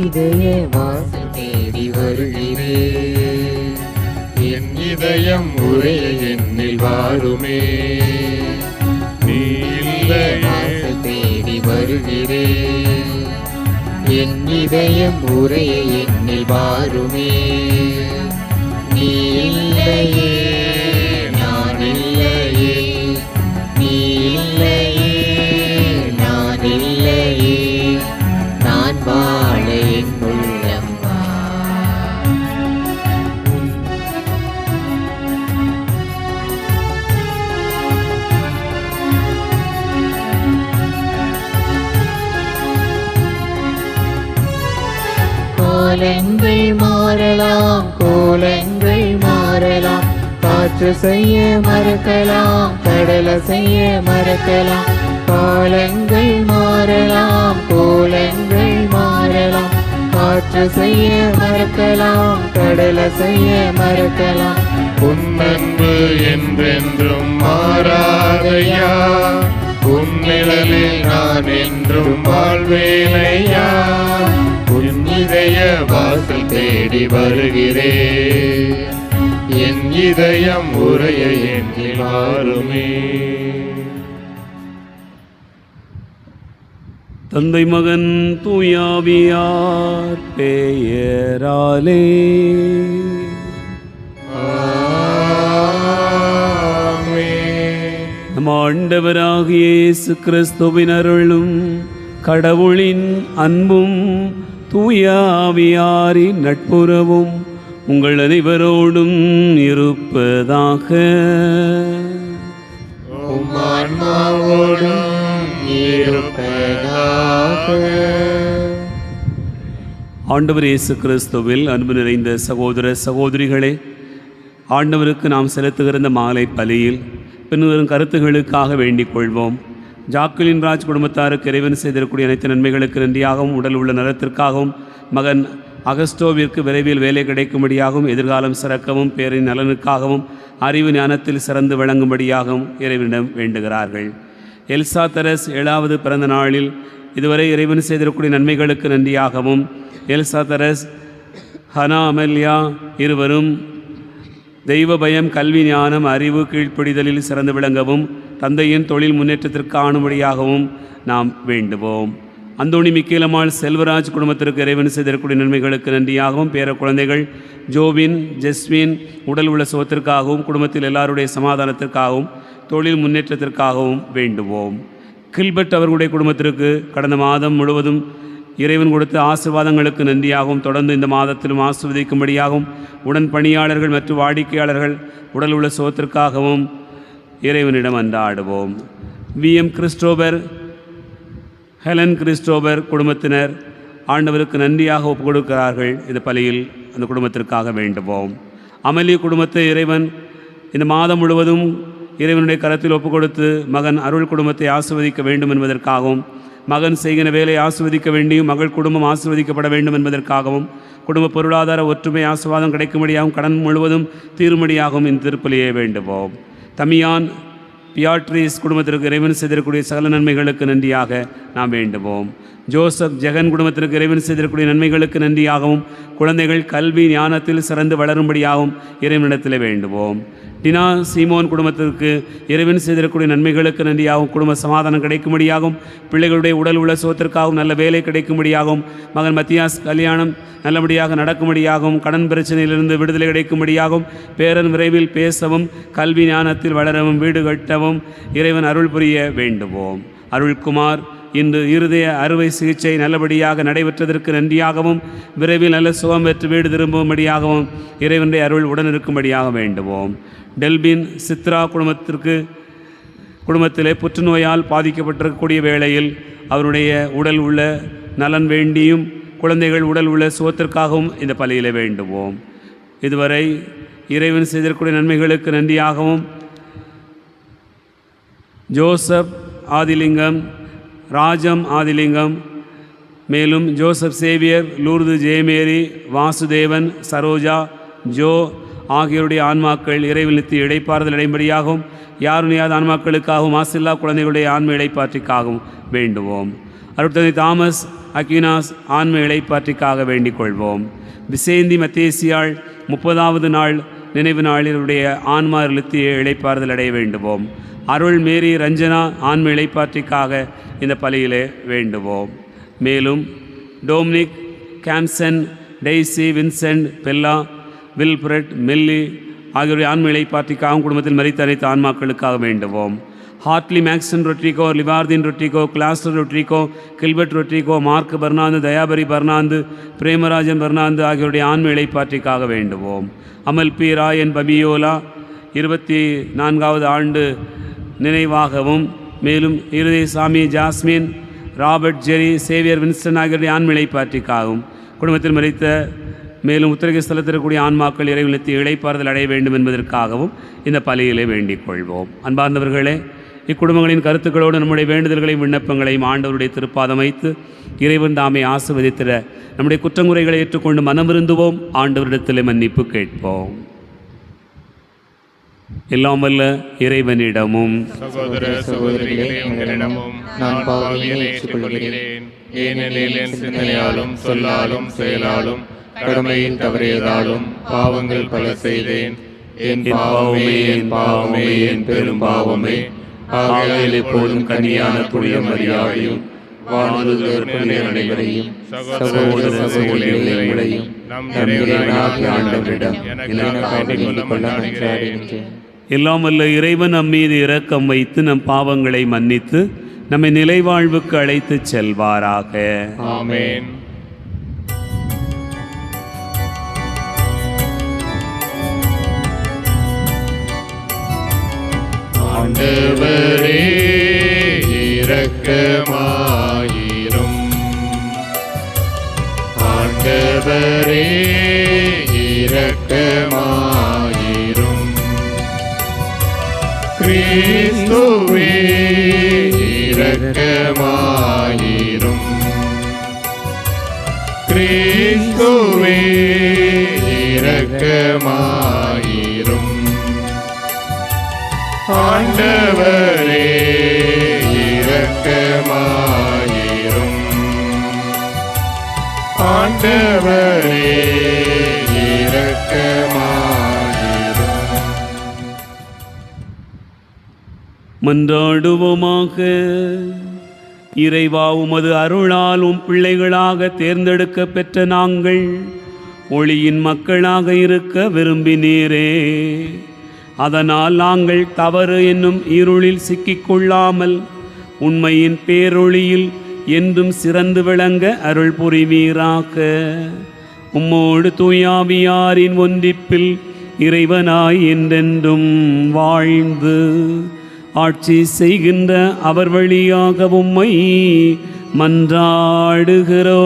இதய வாசல் தேடி வருகிறேன். என் இதயம் உரைய என்னில் வாருமே. நீ வாசல் தேடி வருகிறேன். என் இதயம் உரைய என்னில் வாருமே. நீ இல்லையே நான் இல்லையே, நீ இல்லையே நான் இல்லையே, நான் வாழ என் உள்ளம் வா. கோலங்கள் மாறலாம், கோலங்கள் மாறலாம், காற்று செய்ய மறக்கலாம், கடலை செய்ய மறக்கலாம். காலங்கள் மாறலாம், கோலங்கள் மாறலாம், காற்று செய்ய மறக்கலாம், கடலை செய்ய மறக்கலாம். உன் அன்பு என்றென்றும் மாறாதையா, உன் நிழலில் நான் என்றும் வாழ்வேனையா. உன் இதய வாசல் தேடி வருகிறேன். என் இதயம் உரைய என்னில் வாருமே. தந்தை மகன் தூயாவியார் பெயராலே நம் ஆண்டவராகிய இயேசு கிறிஸ்துவின் அருளும் கடவுளின் அன்பும் தூயாவியாரின் நட்புறவும் உங்கள் அனைவரோடும் இருப்பதாக. ஆண்டவர் இயேசு கிறிஸ்துவில் அன்பு நிறைந்த சகோதர சகோதரிகளே, ஆண்டவருக்கு நாம் செலுத்துகிற இந்த மாலை பலியில் பின்வரும் கருத்துகளுக்காக வேண்டிக் கொள்வோம். ஜாக்குலின் ராஜ் குடும்பத்தாருக்கு இறைவன் செய்திருக்கக்கூடிய அனைத்து நன்மைகளுக்கு நன்றியாகவும், உடல் உள்ள நலத்திற்காகவும், மகன் அகஸ்டோவிற்கு விரைவில் வேலை கிடைக்கும்படியாகவும், எதிர்காலம் சிறக்கவும், பேரின் நலனுக்காகவும், அறிவு ஞானத்தில் சிறந்து விளங்கும்படியாகவும் இறைவனிடம் வேண்டுகிறார்கள். எல்சா தெரஸ் 7வது பிறந்த நாளில் இதுவரை இறைவன் செய்திருக்கக்கூடிய நன்மைகளுக்கு நன்றியாகவும், எல்சா தெரஸ், ஹனா அமெல்யா இருவரும் தெய்வ பயம், கல்வி ஞானம், அறிவு, கீழ்ப்படிதலில் சிறந்து விளங்கவும், தந்தையின் தொழில் முன்னேற்றத்திற்கு ஆணும்படியாகவும் நாம் வேண்டுவோம். அந்தோணி மிக்கேலம்மாள் செல்வராஜ் குடும்பத்திற்கு இறைவன் செய்திருக்கக்கூடிய நன்மைகளுக்கு நன்றியாகவும், பேர குழந்தைகள் ஜோபின், ஜெஸ்வின் உடல் உள்ள சுகத்திற்காகவும், குடும்பத்தில் எல்லாருடைய சமாதானத்திற்காகவும், தொழில் முன்னேற்றத்திற்காகவும் வேண்டுவோம். கில்பர்ட் அவர்களுடைய குடும்பத்திற்கு கடந்த மாதம் முழுவதும் இறைவன் கொடுத்த ஆசீர்வாதங்களுக்கு நன்றியாகவும், தொடர்ந்து இந்த மாதத்திலும் ஆசீர்வதிக்கும்படியாகவும், உடன் பணியாளர்கள் மற்றும் வாடிக்கையாளர்கள் உடல் உள்ள சுகத்திற்காகவும் இறைவனிடம் அன்றாடுவோம். விஎம் கிறிஸ்டோபர், ஹெலன் கிறிஸ்டோபர் குடும்பத்தினர் ஆண்டவருக்கு நன்றியாக ஒப்புக் கொடுக்கிறார்கள். இந்த பலியில் அந்த குடும்பத்திற்காக வேண்டுவோம். அமலி குடும்பத்தை இறைவன் இந்த மாதம் முழுவதும் இறைவனுடைய கரத்தில் ஒப்புக் கொடுத்து மகன் அருள் குடும்பத்தை ஆசீர்வதிக்க வேண்டும் என்பதற்காகவும், மகன் செய்கிற வேலையை ஆசீர்வதிக்க வேண்டியும், மகள் குடும்பம் ஆசீர்வதிக்கப்பட வேண்டும் என்பதற்காகவும், குடும்ப பொருளாதார ஒற்றுமை ஆசீர்வாதம் கிடைக்கும்படியாகவும், கடன் முழுவதும் தீரும்படியாகவும் இந்த திருப்பலியை வேண்டுவோம். தமியான் பியாட்ரிஸ் குடும்பத்திற்கு இறைவன் செய்திருக்கக்கூடிய சகல நன்மைகளுக்கு நன்றியாக நாம் வேண்டுவோம். ஜோசப் ஜெகன் குடும்பத்திற்கு இறைவன் செய்திருக்கக்கூடிய நன்மைகளுக்கு நன்றியாகவும், குழந்தைகள் கல்வி ஞானத்தில் சிறந்து வளரும்படியாகவும் இறைவனிடத்தில் வேண்டுவோம். டினா சீமோன் குடும்பத்திற்கு இறைவன் செய்திருக்கக்கூடிய நன்மைகளுக்கு நன்றியாகவும், குடும்ப சமாதானம் கிடைக்கும்படியாகவும், பிள்ளைகளுடைய உடல் உள்ள சுகத்திற்காகவும், நல்ல வேலை கிடைக்கும்படியாகவும், மகன் மத்தியாஸ் கல்யாணம் நல்லபடியாக நடக்கும்படியாகவும், கடன் பிரச்சனையிலிருந்து விடுதலை கிடைக்கும்படியாகவும், பேரன் விரைவில் பேசவும், கல்வி ஞானத்தில் வளரவும், வீடு கட்டவும் இறைவன் அருள் புரிய வேண்டுவோம். அருள்குமார் இன்று இருதய அறுவை சிகிச்சை நல்லபடியாக நடைபெற்றதற்கு நன்றியாகவும், விரைவில் நல்ல சுகம் பெற்று வீடு திரும்பும்படியாகவும் இறைவனுடைய அருள் உடன் இருக்கும்படியாக வேண்டுவோம். டெல்பின் சித்ரா குடும்பத்திலே புற்றுநோயால் பாதிக்கப்பட்டிருக்கக்கூடிய வேளையில் அவருடைய உடல் உள்ள நலன் வேண்டியும், குழந்தைகள் உடல் உள்ள சுகத்திற்காகவும் இந்த பலியில் வேண்டுவோம். இதுவரை இறைவன் செய்திருக்கக்கூடிய நன்மைகளுக்கு நன்றியாகவும், ஜோசப் ஆதிலிங்கம், ராஜம் ஆதிலிங்கம், மேலும் Joseph Xavier, Lourdu Jeyamary, Vasudevan, Saroja, Joe ஆகியோருடைய ஆன்மாக்கள் இறைவனுக்கு இடைப்பாறுதல் அடையும்படியாகவும், யாருனையாத ஆன்மாக்களுக்காகவும், மாசில்லா குழந்தைகளுடைய ஆன்ம இடைப்பாற்றிக்காகவும் வேண்டுவோம். அருட்தந்தை தாமஸ் அக்வினாஸ் ஆன்ம இளைப்பாற்றிக்காக வேண்டிக் கொள்வோம். விசேந்தி மத்தேசியாள் 30வது நாள் நினைவு நாளிலுடைய ஆன்மா நித்திய இளைப்பாறுதல் அடைய வேண்டுவோம். அருள் மேரி ரஞ்சனா ஆன்ம இளைப்பாற்றிக்காக இந்த பலியிலே வேண்டுவோம். மேலும் டோம்னிக், கேம்சன், டெய்சி, வின்சென்ட், பெல்லா, வில்பிரட், மெல்லி ஆகியோருடைய ஆன்ம இளைப்பாற்றிக்காகவும் குடும்பத்தில் மரித்த அனைத்து ஆன்மாக்களுக்காக வேண்டுவோம். ஹார்ட்லி, மேக்சன் ரொட்ரிகோ, லிவார்தின் ரொட்ரிகோ, கிளாஸ்டர் Rodrigo, Gilbert Rodrigo, Mark Fernando, Thayapari Fernando, Premarajan Fernando ஆகியோருடைய ஆன்ம இளைப்பாற்றிக்காக வேண்டுவோம். அமல் பி ராயன் பபியோலா 24வது ஆண்டு நினைவாகவும், மேலும் இருதயசாமி ஜாஸ்மின், ராபர்ட், ஜெரி, சேவியர், வின்ஸ்டன் ஆகியோருடைய ஆன்ம இளைப்பாற்றிக்காகவும் குடும்பத்தில் மரித்த மேலும் உத்தரகை ஸ்தலத்திற்கூடிய ஆன்மாக்கள் இறைவனத்தில் இளைப்பாறுதல் அடைய வேண்டும் என்பதற்காகவும் இந்த பலியிலே வேண்டிக் கொள்வோம். அன்பார்ந்தவர்களே, இக்குடும்பங்களின் கருத்துக்களோடு நம்முடைய வேண்டுதல்களையும் விண்ணப்பங்களையும் ஆண்டவருடைய திருப்பாதம் வைத்து இறைவன் தாமே ஆசீர்வதித்திட நம்முடைய குற்றங்குறைகளை ஏற்றுக்கொண்டு மனம் விருந்துவோம். ஆண்டவரிடத்திலே மன்னிப்பு கேட்போம். எல்லாம் வல்ல இறைவனிடமும் சகோதர சகோதரிகளே, உங்களிடமும் நான் பாவியை ஏற்றுக்கொள்கிறேன். ஏனெனில் என் சிந்தனையாலும் சொல்லாலும் செயலாலும் கடமையில் தவறியதாலும் பாவங்கள் பல செய்தேன். என் பாவமே, என் பாவமே, என் பெரும் பாவமே. ஆகையால் எப்போதும் கன்னியான புனித மரியாதையும் வானதூதர்கள் அனைவரையும் சகோதர சகோதரிகளையும் நம் இறைவனாகிய ஆண்டவரிடம் எனக்காக வேண்டிக் கொள்ள மன்றாடுகின்றேன். எல்லாம் வல்ல இறைவன் நம் மீது இரக்கம் வைத்து நம் பாவங்களை மன்னித்து நம்மை நிலைவாழ்வுக்கு அழைத்துச் செல்வாராக. ஆமென். ஆண்டவரே இரக்கமாயிரும். ஆண்டவரே இரக்கமாயிரும். கிறிஸ்துவே இரக்கமாயிரும். கிறிஸ்துவே இரக்கமாயிரும். ஆண்டவரே இரக்கமாயிரும். ஆண்டவரே இரக்கமாயிரும். மன்றாடுவோமாக. இறைவா, உமது அருளாலும் பிள்ளைகளாக தேர்ந்தெடுக்க பெற்ற நாங்கள் ஒளியின் மக்களாக இருக்க விரும்பினீரே. அதனால் நாங்கள் தவறு என்னும் இருளில் சிக்கிக்கொள்ளாமல் உண்மையின் பேரொளியில் என்றும் சிறந்து விளங்க அருள் புரிவீராக. உம்மோடு தூயாவியாரின் ஒன்றிப்பில் இறைவனாய் என்றென்றும் வாழ்ந்து ஆட்சி செய்கின்ற அவர் வழியாக உம்மை மன்றாடுகிறோம்.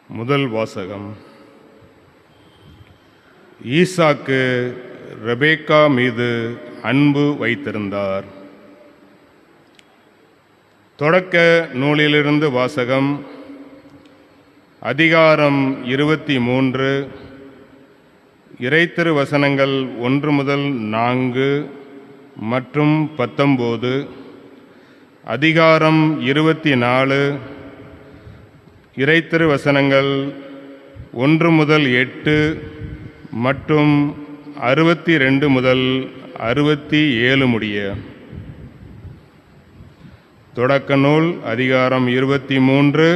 முதல் வாசகம். ஈசாக்கு ரெபேக்கா மீது அன்பு வைத்திருந்தார். தொடக்க நூலிலிருந்து வாசகம். அதிகாரம் 23, இறைத்திருவசனங்கள் 1 முதல் 4 மற்றும் 19. அதிகாரம் 24, இறைத்திருவசனங்கள் 1 முதல் 8 மற்றும் 62 முதல் 67 முடிய. தொடக்க நூல் அதிகாரம் 23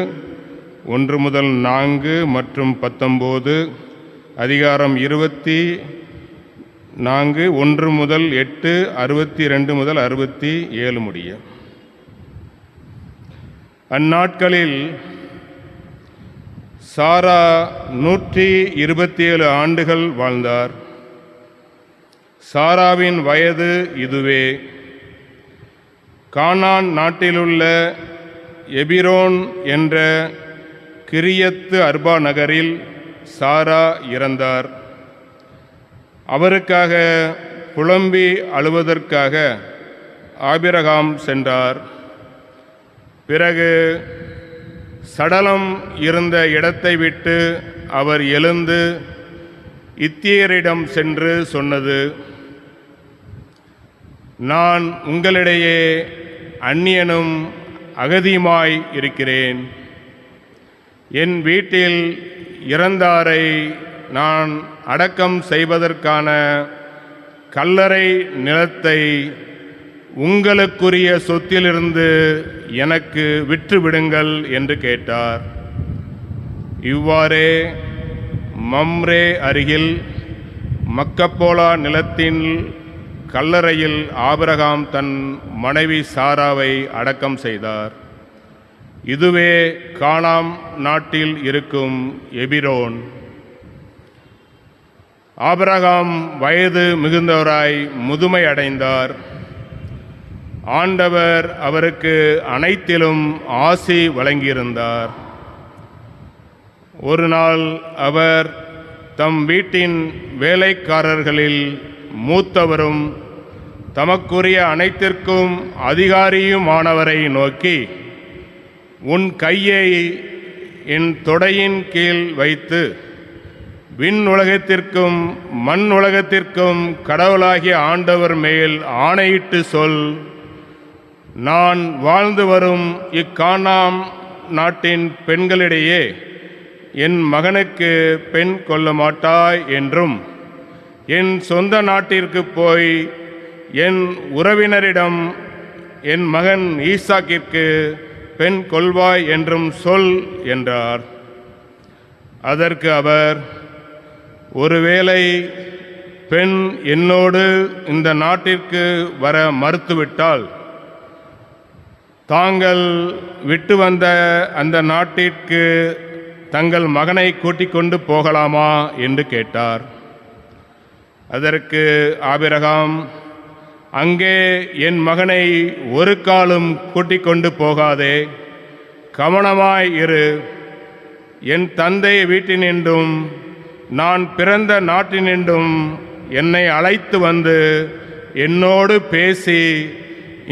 1 முதல் 4 மற்றும் 19. அதிகாரம் 24 1 முதல் 8 62 முதல் 67 முடிய. அந்நாட்களில் சாரா 127 ஆண்டுகள் வாழ்ந்தார். சாராவின் வயது இதுவே. கானான் நாட்டிலுள்ள எபிரோன் என்ற கிரியத்து அர்பா நகரில் சாரா இறந்தார். அவருக்காக புலம்பி அழுவதற்காக ஆபிரகாம் சென்றார். பிறகு சடலம் இருந்த இடத்தை விட்டு அவர் எழுந்து இத்தியரிடம் சென்று சொன்னது, நான் உங்களிடையே அந்நியனும் அகதியுமாய் இருக்கிறேன். என் வீட்டில் இறந்தாரை நான் அடக்கம் செய்வதற்கான கல்லறை நிலத்தை உங்களுக்குரிய சொத்திலிருந்து எனக்கு விற்றுவிடுங்கள் என்று கேட்டார். இவ்வாறே மம்ரே அருகில் மக்கப்போலா நிலத்தின் கல்லறையில் ஆபிரகாம் தன் மனைவி சாராவை அடக்கம் செய்தார். இதுவே கானான் நாட்டில் இருக்கும் எபிரோன். ஆபிரகாம் வயது மிகுந்தவராய் முதுமை அடைந்தார். ஆண்டவர் அவருக்கு அனைத்திலும் ஆசி வழங்கியிருந்தார். ஒரு நாள் அவர் தம் வீட்டின் வேலைக்காரர்களில் மூத்தவரும் தமக்குரிய அனைத்திற்கும் அதிகாரியுமானவரை நோக்கி, உன் கையை என் தொடையின் கீழ் வைத்து விண் உலகத்திற்கும் மண் உலகத்திற்கும் கடவுளாகிய ஆண்டவர் மேல் ஆணையிட்டு சொல், நான் வாழ்ந்து வரும் இக்கானான் நாட்டின் பெண்களிடையே என் மகனுக்கு பெண் கொள்ள மாட்டாய் என்றும், என் சொந்த நாட்டிற்கு போய் என் உறவினரிடம் என் மகன் ஈசாக்கிற்கு பெண் கொள்வாய் என்றும் சொல் என்றார். அதற்கு அவர், ஒருவேளை பெண் என்னோடு இந்த நாட்டிற்கு வர மறுத்துவிட்டால் தாங்கள் விட்டு வந்த அந்த நாட்டிற்கு தங்கள் மகனை கூட்டிக் கொண்டு போகலாமா என்று கேட்டார். அதற்கு ஆபிரகாம், அங்கே என் மகனை ஒரு காலும் கூட்டிக் கொண்டு போகாதே, கவனமாய் இரு. என் தந்தை வீட்டினின்றும் நான் பிறந்த நாட்டினின்றும் என்னை அழைத்து வந்து என்னோடு பேசி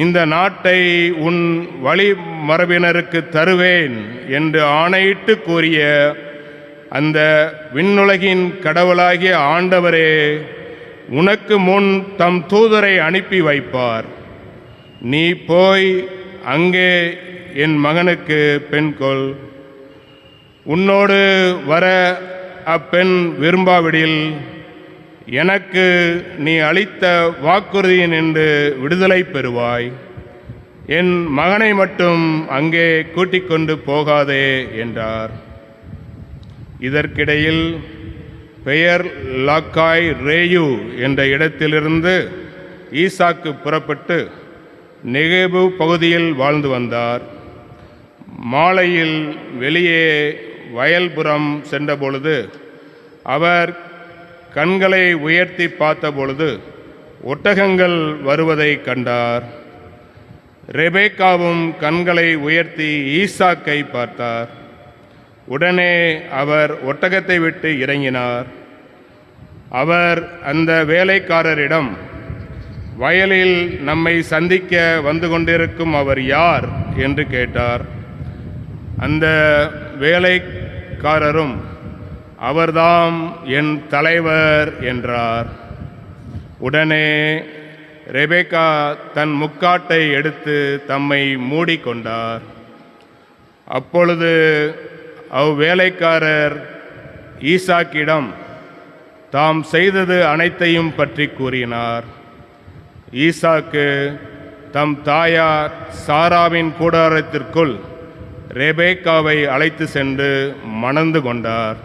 இந்த நாட்டை உன் வழிமரபினருக்கு தருவேன் என்று ஆணையிட்டு கூறிய அந்த விண்ணுலகின் கடவுளாகிய ஆண்டவரே உனக்கு முன் தம் தூதரை அனுப்பி வைப்பார். நீ போய் அங்கே என் மகனுக்கு பெண் கொள். உன்னோடு வர அப்பெண் விரும்பாவிடில் எனக்கு நீ அளித்த வாக்குறுதியினின்று விடுதலை பெறுவாய். என் மகனை மட்டும் அங்கே கூட்டிக் கொண்டு போகாதே என்றார். இதற்கிடையில் பெயர் லாக்காய் ரேயு என்ற இடத்திலிருந்து ஈசாக்கு புறப்பட்டு நெகேபு பகுதியில் வாழ்ந்து வந்தார். மாலையில் வெளியே வயல்புறம் சென்றபொழுது அவர் கண்களை உயர்த்தி பார்த்தபொழுது ஒட்டகங்கள் வருவதை கண்டார். ரெபேக்காவும் கண்களை உயர்த்தி ஈசாக்கை பார்த்தார். உடனே அவர் ஒட்டகத்தை விட்டு இறங்கினார். அவர் அந்த வேலைக்காரரிடம், வயலில் நம்மை சந்திக்க வந்து கொண்டிருக்கும் அவர் யார் என்று கேட்டார். அந்த வேலைக்காரரும், அவர்தாம் என் தலைவர் என்றார். உடனே ரெபேக்கா தன் முக்காட்டை எடுத்து தம்மை மூடிக்கொண்டார். அப்பொழுது அவ்வேலைக்காரர் ஈசாக்கிடம் தாம் செய்தது அனைத்தையும் பற்றி கூறினார். ஈசாக்கு தம் தாயார் சாராவின் கூடாரத்திற்குள் ரெபேக்காவை அழைத்து சென்று மணந்து கொண்டார்.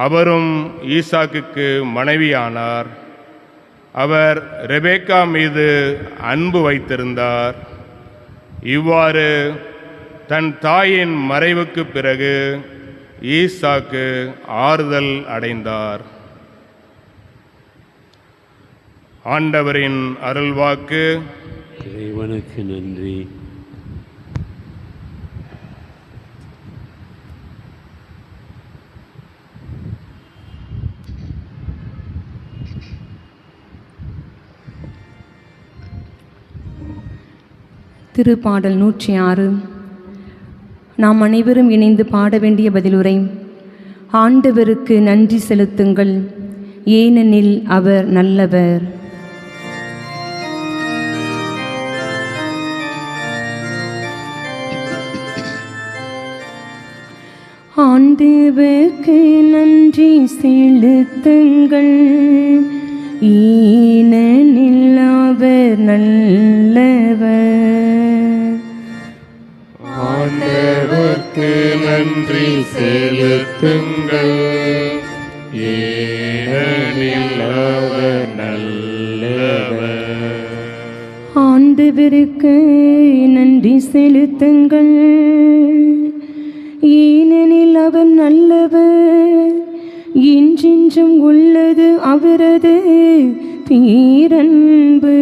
அவரும் ஈசாக்குக்கு மனைவியானார். அவர் ரெபேக்கா மீது அன்பு வைத்திருந்தார். இவ்வாறு தன் தாயின் மறைவுக்கு பிறகு ஈசாக்கு ஆறுதல் அடைந்தார். ஆண்டவரின் அருள்வாக்கு. இறைவனுக்கு நன்றி. திருப்பாடல் 106. நாம் அனைவரும் இணைந்து பாட வேண்டிய பதிலுரை. ஆண்டவருக்கு நன்றி செலுத்துங்கள், ஏனெனில் அவர் நல்லவர். ஆண்டவருக்கு நன்றி செலுத்துங்கள், ஏனெனில் அவர் நல்லவர். ஆண்டவருக்கு நன்றி செலுத்துங்கள், ஏனெனில் அவர் நல்லவர். ஆண்டவருக்கு நன்றி செலுத்துங்கள், ஏனெனில் அவர் நல்லவர். என்றென்றும் உள்ளது அவரது பேரன்பு.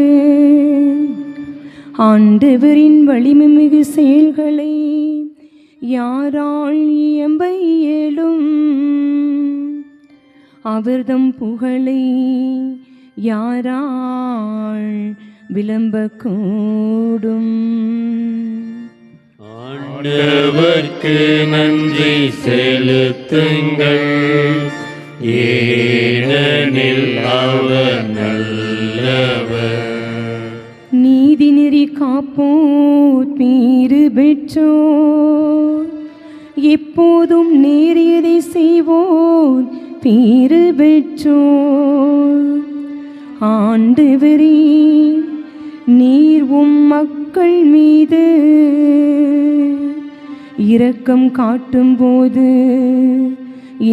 ஆண்டவரின் வலிமைமிகு செயல்களை யாரால் இயம்ப இயலும்? அவர்தம் புகழை யாரால் விளம்பக்கூடும்? ஆண்டவர்க்கு நன்றி செலுத்துங்கள், ஏனெனில் அவர் நல்லவர். நீதிநெறி காப்போர் பேறு பெற்றோர், எப்போதும் நேரியதை செய்வோர் பேறு பெற்றோர். ஆண்டவரே, நீர் உம் மக்கள் மீது இரக்கம் காட்டும்போது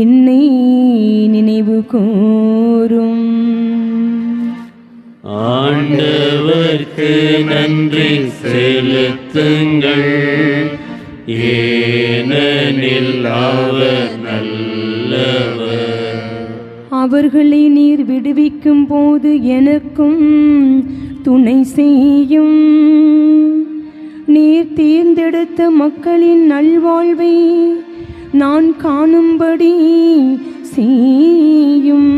என்னை நினைவு கூரும். ஆண்டவர்க்கு நன்றி செலுத்துங்கள், ஏனெனில் அவர் நல்லவர். அவர்களை நீர் விடுவிக்கும் போது எனக்கும் துணை செய்யும். நீர் தேர்ந்தெடுத்த மக்களின் நல்வாழ்வை நான் காணும்படி செய்யும்.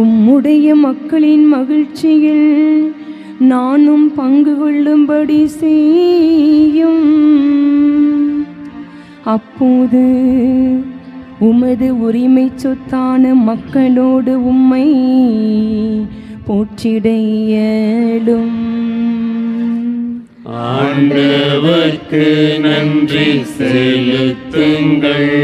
உம்முடைய மக்களின் மகிழ்ச்சியில் நானும் பங்கு கொள்ளும்படி செய்யும். அப்போது உமது உரிமை சொத்தான மக்களோடு உம்மை போற்றிட இயலும். ஆண்டவர்க்கு நன்றி செலுத்துங்கள்,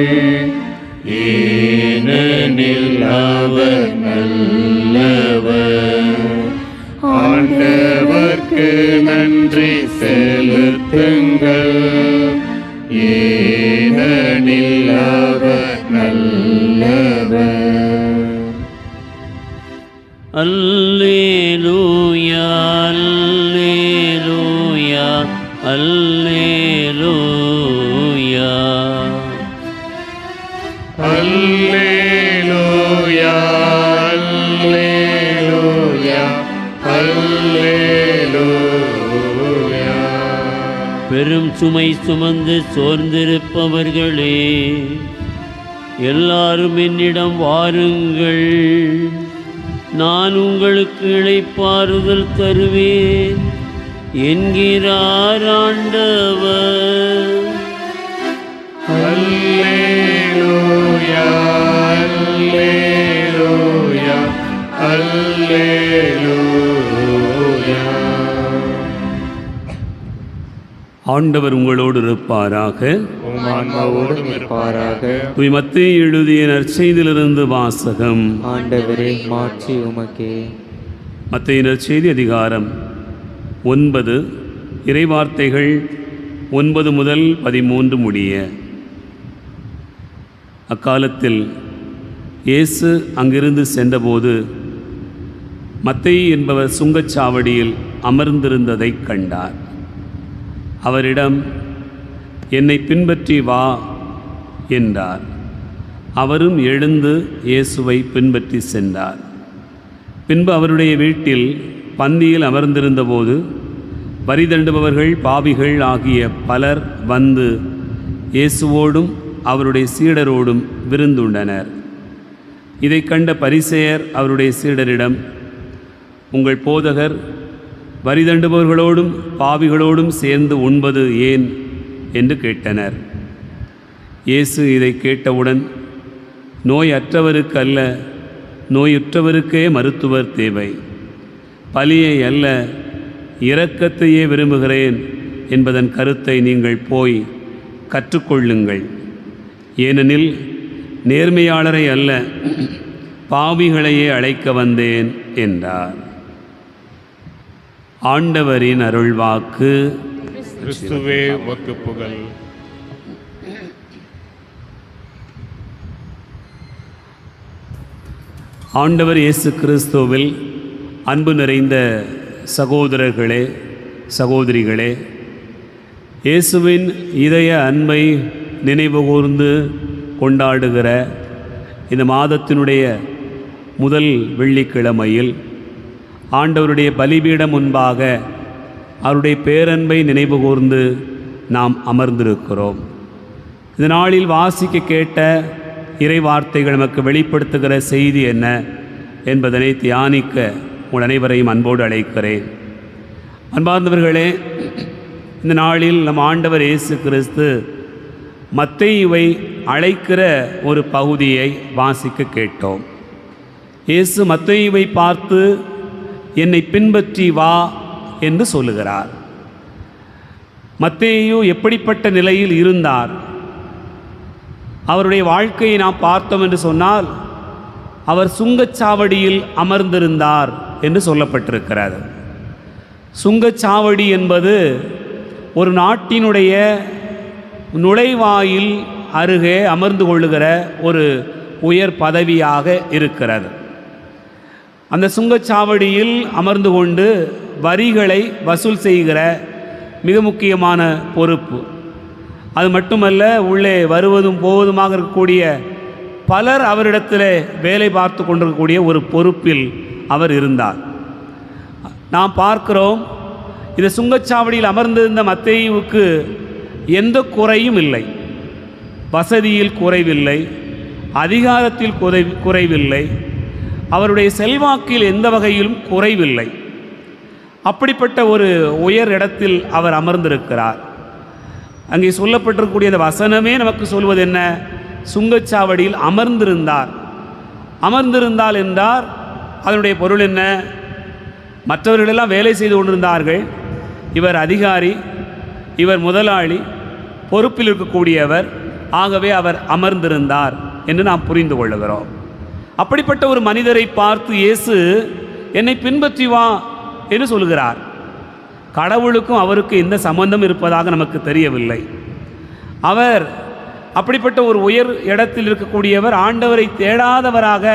ஏனெனில் அவர் நல்லவர். ஆண்டவர்க்கு நன்றி செலுத்துங்கள், ஏனெனில் அவர் நல்லவர். அல்லேலூயா அல்லேலூயா அல்லேலூயா. அல்லேலூயா அல்லேலூயா அல்லேலூயா. பெரும் சுமை சுமந்து சோர்ந்திருப்பவர்களே, எல்லாரும் என்னிடம் வாருங்கள், நான் உங்களுக்கு இளைப்பாறுதல் தருவேன் என்கிறார் ஆண்டவர். அல்லேலூயா அல்லேலூயா அல்லேலூயா. ஆண்டவர் உங்களோடு இருப்பாராக. உம் ஆன்மாவோடும் இருப்பாராக. தூய் மத்தேயு எழுதிய நற்செய்தியிலிருந்து வாசகம். ஆண்டவரே, மாட்சி உமக்கே. மத்தேயு நற்செய்தி அதிகாரம் 9, இறைவார்த்தைகள் 9 முதல் 13 முடிய. அக்காலத்தில் இயேசு அங்கிருந்து சென்றபோது மத்தேயு என்பவர் சுங்கச்சாவடியில் அமர்ந்திருந்ததைக் கண்டார். அவரிடம், என்னை பின்பற்றி வா என்றார். அவரும் எழுந்து இயேசுவை பின்பற்றி சென்றார். பின்பு அவருடைய வீட்டில் பந்தியில் அமர்ந்திருந்தபோது வரி தண்டுபவர்கள், பாவிகள் ஆகிய பலர் வந்து இயேசுவோடும் அவருடைய சீடரோடும் விருந்துண்டனர். இதை கண்ட பரிசேயர் அவருடைய சீடரிடம், உங்கள் போதகர் வரி தண்டுபவர்களோடும் பாவிகளோடும் சேர்ந்து உண்பது ஏன் என்று கேட்டனர். இயேசு இதை கேட்டவுடன், நோய் அற்றவருக்கு அல்ல, நோயுற்றவருக்கே மருத்துவர் தேவை, பலியை அல்ல இரக்கத்தையே விரும்புகிறேன் என்பதன் கருத்தை நீங்கள் போய் கற்றுக்கொள்ளுங்கள். ஏனெனில் நேர்மையாளரை அல்ல பாவிகளையே அழைக்க வந்தேன் என்றார். ஆண்டவரின் அருள்வாக்கு. கிறிஸ்துவே உமக்கு புகழ். ஆண்டவர் இயேசு கிறிஸ்துவில் அன்பு நிறைந்த சகோதரர்களே, சகோதரிகளே, இயேசுவின் இதய அன்பை நினைவுகூர்ந்து கொண்டாடுகிற இந்த மாதத்தினுடைய முதல் வெள்ளிக்கிழமையில் ஆண்டவருடைய பலிபீடம் முன்பாக அவருடைய பேரன்பை நினைவுகூர்ந்து நாம் அமர்ந்திருக்கிறோம். இந்த நாளில் வாசிக்க கேட்ட இறை வார்த்தைகள் நமக்கு வெளிப்படுத்துகிற செய்தி என்ன என்பதனை தியானிக்க உங்கள் அனைவரையும் அன்போடு அழைக்கிறேன். அன்பார்ந்தவர்களே, இந்த நாளில் நம் ஆண்டவர் இயேசு கிறிஸ்து மத்தேயுவை அழைக்கிற ஒரு பகுதியை வாசிக்க கேட்டோம். இயேசு மத்தேயுவை பார்த்து, என்னை பின்பற்றி வா என்று சொல்லுகிறார். மத்தேயு எப்படிப்பட்ட நிலையில் இருந்தார்? அவருடைய வாழ்க்கையை நாம் பார்த்தோம் என்று சொன்னால், அவர் சுங்கச்சாவடியில் அமர்ந்திருந்தார் என்று சொல்லப்பட்டிருக்கிறது. சுங்கச்சாவடி என்பது ஒரு நாட்டினுடைய நுழைவாயில் அருகே அமர்ந்து கொள்ளுகிற ஒரு உயர் பதவியாக இருக்கிறது. அந்த சுங்கச்சாவடியில் அமர்ந்து கொண்டு வரிகளை வசூல் செய்கிற மிக முக்கியமான பொறுப்பு. அது மட்டுமல்ல, உள்ளே வருவதும் போவதுமாக இருக்கக்கூடிய பலர் அவரிடத்தில் வேலை பார்த்து கொண்டிருக்கக்கூடிய ஒரு பொறுப்பில் அவர் இருந்தார். நாம் பார்க்கிறோம், இந்த சுங்கச்சாவடியில் அமர்ந்திருந்த மத்தேயுவுக்கு எந்த குறையும் இல்லை. வசதியில் குறைவில்லை, அதிகாரத்தில் குறைவில்லை, அவருடைய செல்வாக்கில் எந்த வகையிலும் குறைவில்லை. அப்படிப்பட்ட ஒரு உயர் இடத்தில் அவர் அமர்ந்திருக்கிறார். அங்கே சொல்லப்பட்டிருக்கக்கூடிய அந்த வசனமே நமக்கு சொல்வது என்ன? சுங்கச்சாவடியில் அமர்ந்திருந்தார். அமர்ந்திருந்தால் என்றால் அதனுடைய பொருள் என்ன? மற்றவர்களெல்லாம் வேலை செய்து கொண்டிருந்தார்கள், இவர் அதிகாரி, இவர் முதலாளி, பொறுப்பில் இருக்கக்கூடியவர், ஆகவே அவர் அமர்ந்திருந்தார் என்று நாம் புரிந்து கொள்ளுகிறோம். அப்படிப்பட்ட ஒரு மனிதரை பார்த்து இயேசு, என்னை பின்பற்றி வா என்று சொல்கிறார். கடவுளுக்கும் அவருக்கு எந்த சம்பந்தம் இருப்பதாக நமக்கு தெரியவில்லை. அவர் அப்படிப்பட்ட ஒரு உயர் இடத்தில் இருக்கக்கூடியவர், ஆண்டவரை தேடாதவராக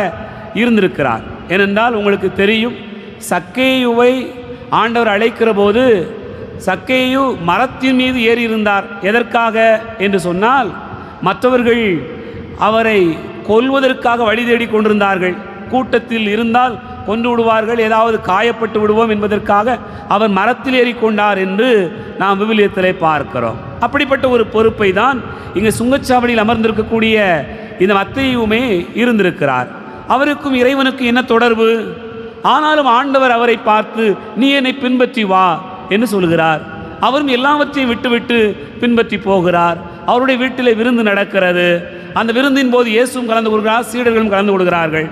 இருந்திருக்கிறார். ஏனென்றால் உங்களுக்கு தெரியும், சக்கேயுவை ஆண்டவர் அழைக்கிற போது சக்கேயு மரத்தின் மீது ஏறி இருந்தார். எதற்காக என்று சொன்னால், மற்றவர்கள் அவரை கொல்வதற்காக வழி தேடி கொண்டிருந்தார்கள். கூட்டத்தில் இருந்தால் கொன்று விடுவார்கள், ஏதாவது காயப்பட்டு விடுவோம் என்பதற்காக அவர் மரத்தில் ஏறிக்கொண்டார் என்று நாம் விவிலியத்திலே பார்க்கிறோம். அப்படிப்பட்ட ஒரு பொறுப்பை தான் இங்கே சுங்கச்சாவடியில் அமர்ந்திருக்கக்கூடிய இந்த மத்தேயுவுமே இருந்திருக்கிறார். அவருக்கும் இறைவனுக்கு என்ன தொடர்பு? ஆனாலும் ஆண்டவர் அவரை பார்த்து, நீ என்னை பின்பற்றி வா என்று சொல்கிறார். அவரும் எல்லாவற்றையும் விட்டுவிட்டு பின்பற்றி போகிறார். அவருடைய வீட்டில் விருந்து நடக்கிறது. அந்த விருந்தின் போது இயேசுவும் கலந்து கொள்கிறார், சீடர்களும் கலந்து கொள்கிறார்கள்.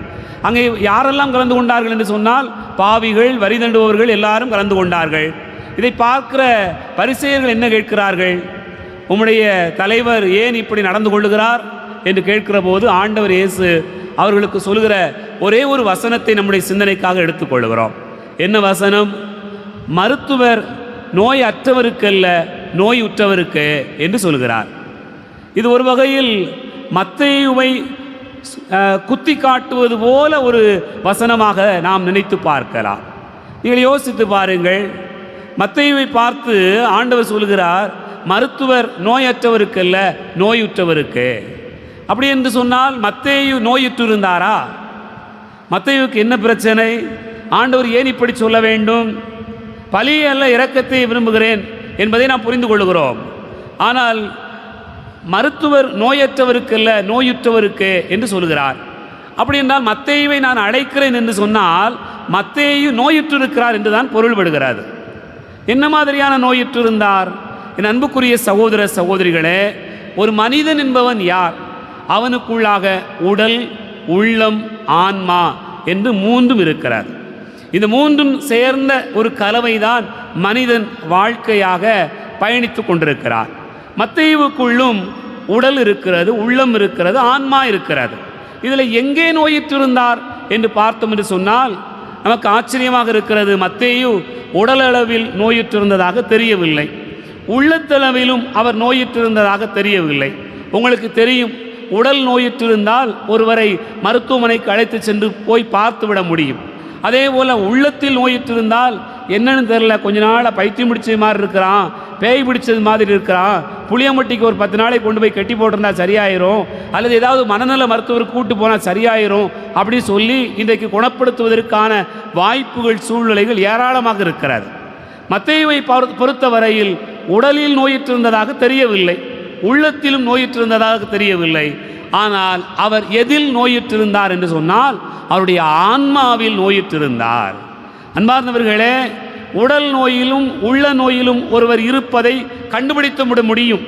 அங்கே யாரெல்லாம் கலந்து கொண்டார்கள் என்று சொன்னால், பாவிகள், வரி தண்டுபவர்கள் எல்லாரும் கலந்து கொண்டார்கள். இதை பார்க்கிற பரிசேயர்கள் என்ன கேட்கிறார்கள்? உம்முடைய தலைவர் ஏன் இப்படி நடந்து கொள்ளுகிறார் என்று கேட்கிற போது ஆண்டவர் இயேசு அவர்களுக்கு சொல்கிற ஒரே ஒரு வசனத்தை நம்முடைய சிந்தனைக்காக எடுத்துக்கொள்கிறோம். என்ன வசனம்? மருத்துவர் நோய் அற்றவருக்கல்ல, நோய் உற்றவருக்கு என்று சொல்கிறார். இது ஒரு வகையில் மத்தேயுவை குத்தி காட்டுவது போல ஒரு வசனமாக நாம் நினைத்து பார்க்கலாம். நீங்கள் யோசித்து பாருங்கள். மத்தேயுவை பார்த்து ஆண்டவர் சொல்கிறார், மருத்துவர் நோயற்றவருக்கல்ல, நோயுற்றவருக்கு. அப்படி என்று சொன்னால் மத்தேயு நோயுற்று இருந்தாரா? மத்தேயுவுக்கு என்ன பிரச்சனை? ஆண்டவர் ஏன் இப்படி சொல்ல வேண்டும்? பலி அல்ல இரக்கத்தை விரும்புகிறேன் என்பதை நாம் புரிந்து கொள்கிறோம். ஆனால் மருத்துவர் நோயற்றவருக்கல்ல, நோயுற்றவருக்கு என்று சொல்கிறார். அப்படி என்றால் மத்தேயுவை நான் அழைக்கிறேன் என்று சொன்னால் மத்தேயு நோயுற்றிருக்கிறார் என்று தான் பொருள்படுகிறது. என்ன மாதிரியான நோயுற்று இருந்தார்? என் அன்புக்குரிய சகோதர சகோதரிகளே, ஒரு மனிதன் என்பவன் யார்? அவனுக்குள்ளாக உடல், உள்ளம், ஆன்மா என்று மூன்றும் இருக்கிறது. இந்த மூன்றும் சேர்ந்த ஒரு கலவைதான் மனிதன் வாழ்க்கையாக பயணித்து கொண்டிருக்கிறார். மத்தேயுவுக்குள்ளும் உடல் இருக்கிறது, உள்ளம் இருக்கிறது, ஆன்மா இருக்கிறது. இதில் எங்கே நோயிற்றிருந்தார் என்று பார்த்தோம் என்று சொன்னால் நமக்கு ஆச்சரியமாக இருக்கிறது. மத்தேயு உடலளவில் நோயுற்றிருந்ததாக தெரியவில்லை, உள்ளத்தளவிலும் அவர் நோயுற்றிருந்ததாக தெரியவில்லை. உங்களுக்கு தெரியும், உடல் நோயுற்றிருந்தால் ஒருவரை மருத்துவமனைக்கு அழைத்து சென்று போய் பார்த்து விட முடியும். அதே போல் உள்ளத்தில் நோயுற்றிருந்தால் என்னன்னு தெரில, கொஞ்ச நாளாக பைத்தியம் பிடிச்சது மாதிரி இருக்கிறான், பேய் பிடிச்சது மாதிரி இருக்கிறான், புளியம்பட்டிக்கு ஒரு 10 நாளை கொண்டு போய் கட்டி போட்டிருந்தா சரியாயிரும், அல்லது ஏதாவது மனநல மருத்துவருக்கு கூட்டு போனால் சரியாயிரும் அப்படின்னு சொல்லி இன்றைக்கு குணப்படுத்துவதற்கான வாய்ப்புகள், சூழ்நிலைகள் ஏராளமாக இருக்கிறது. மத்தேயுவை பொறுத்தவரையில் உடலில் நோயிற்றிருந்ததாக தெரியவில்லை, உள்ளத்திலும் நோயிற்றிருந்ததாக தெரியவில்லை. ஆனால் அவர் எதில் நோயிற்றிருந்தார் என்று சொன்னால் அவருடைய ஆன்மாவில் நோயிற்றிருந்தார். அன்பார்ந்தவர்களே, உடல் நோயிலும் உள்ள நோயிலும் ஒருவர் இருப்பதை கண்டுபிடித்து விட முடியும்.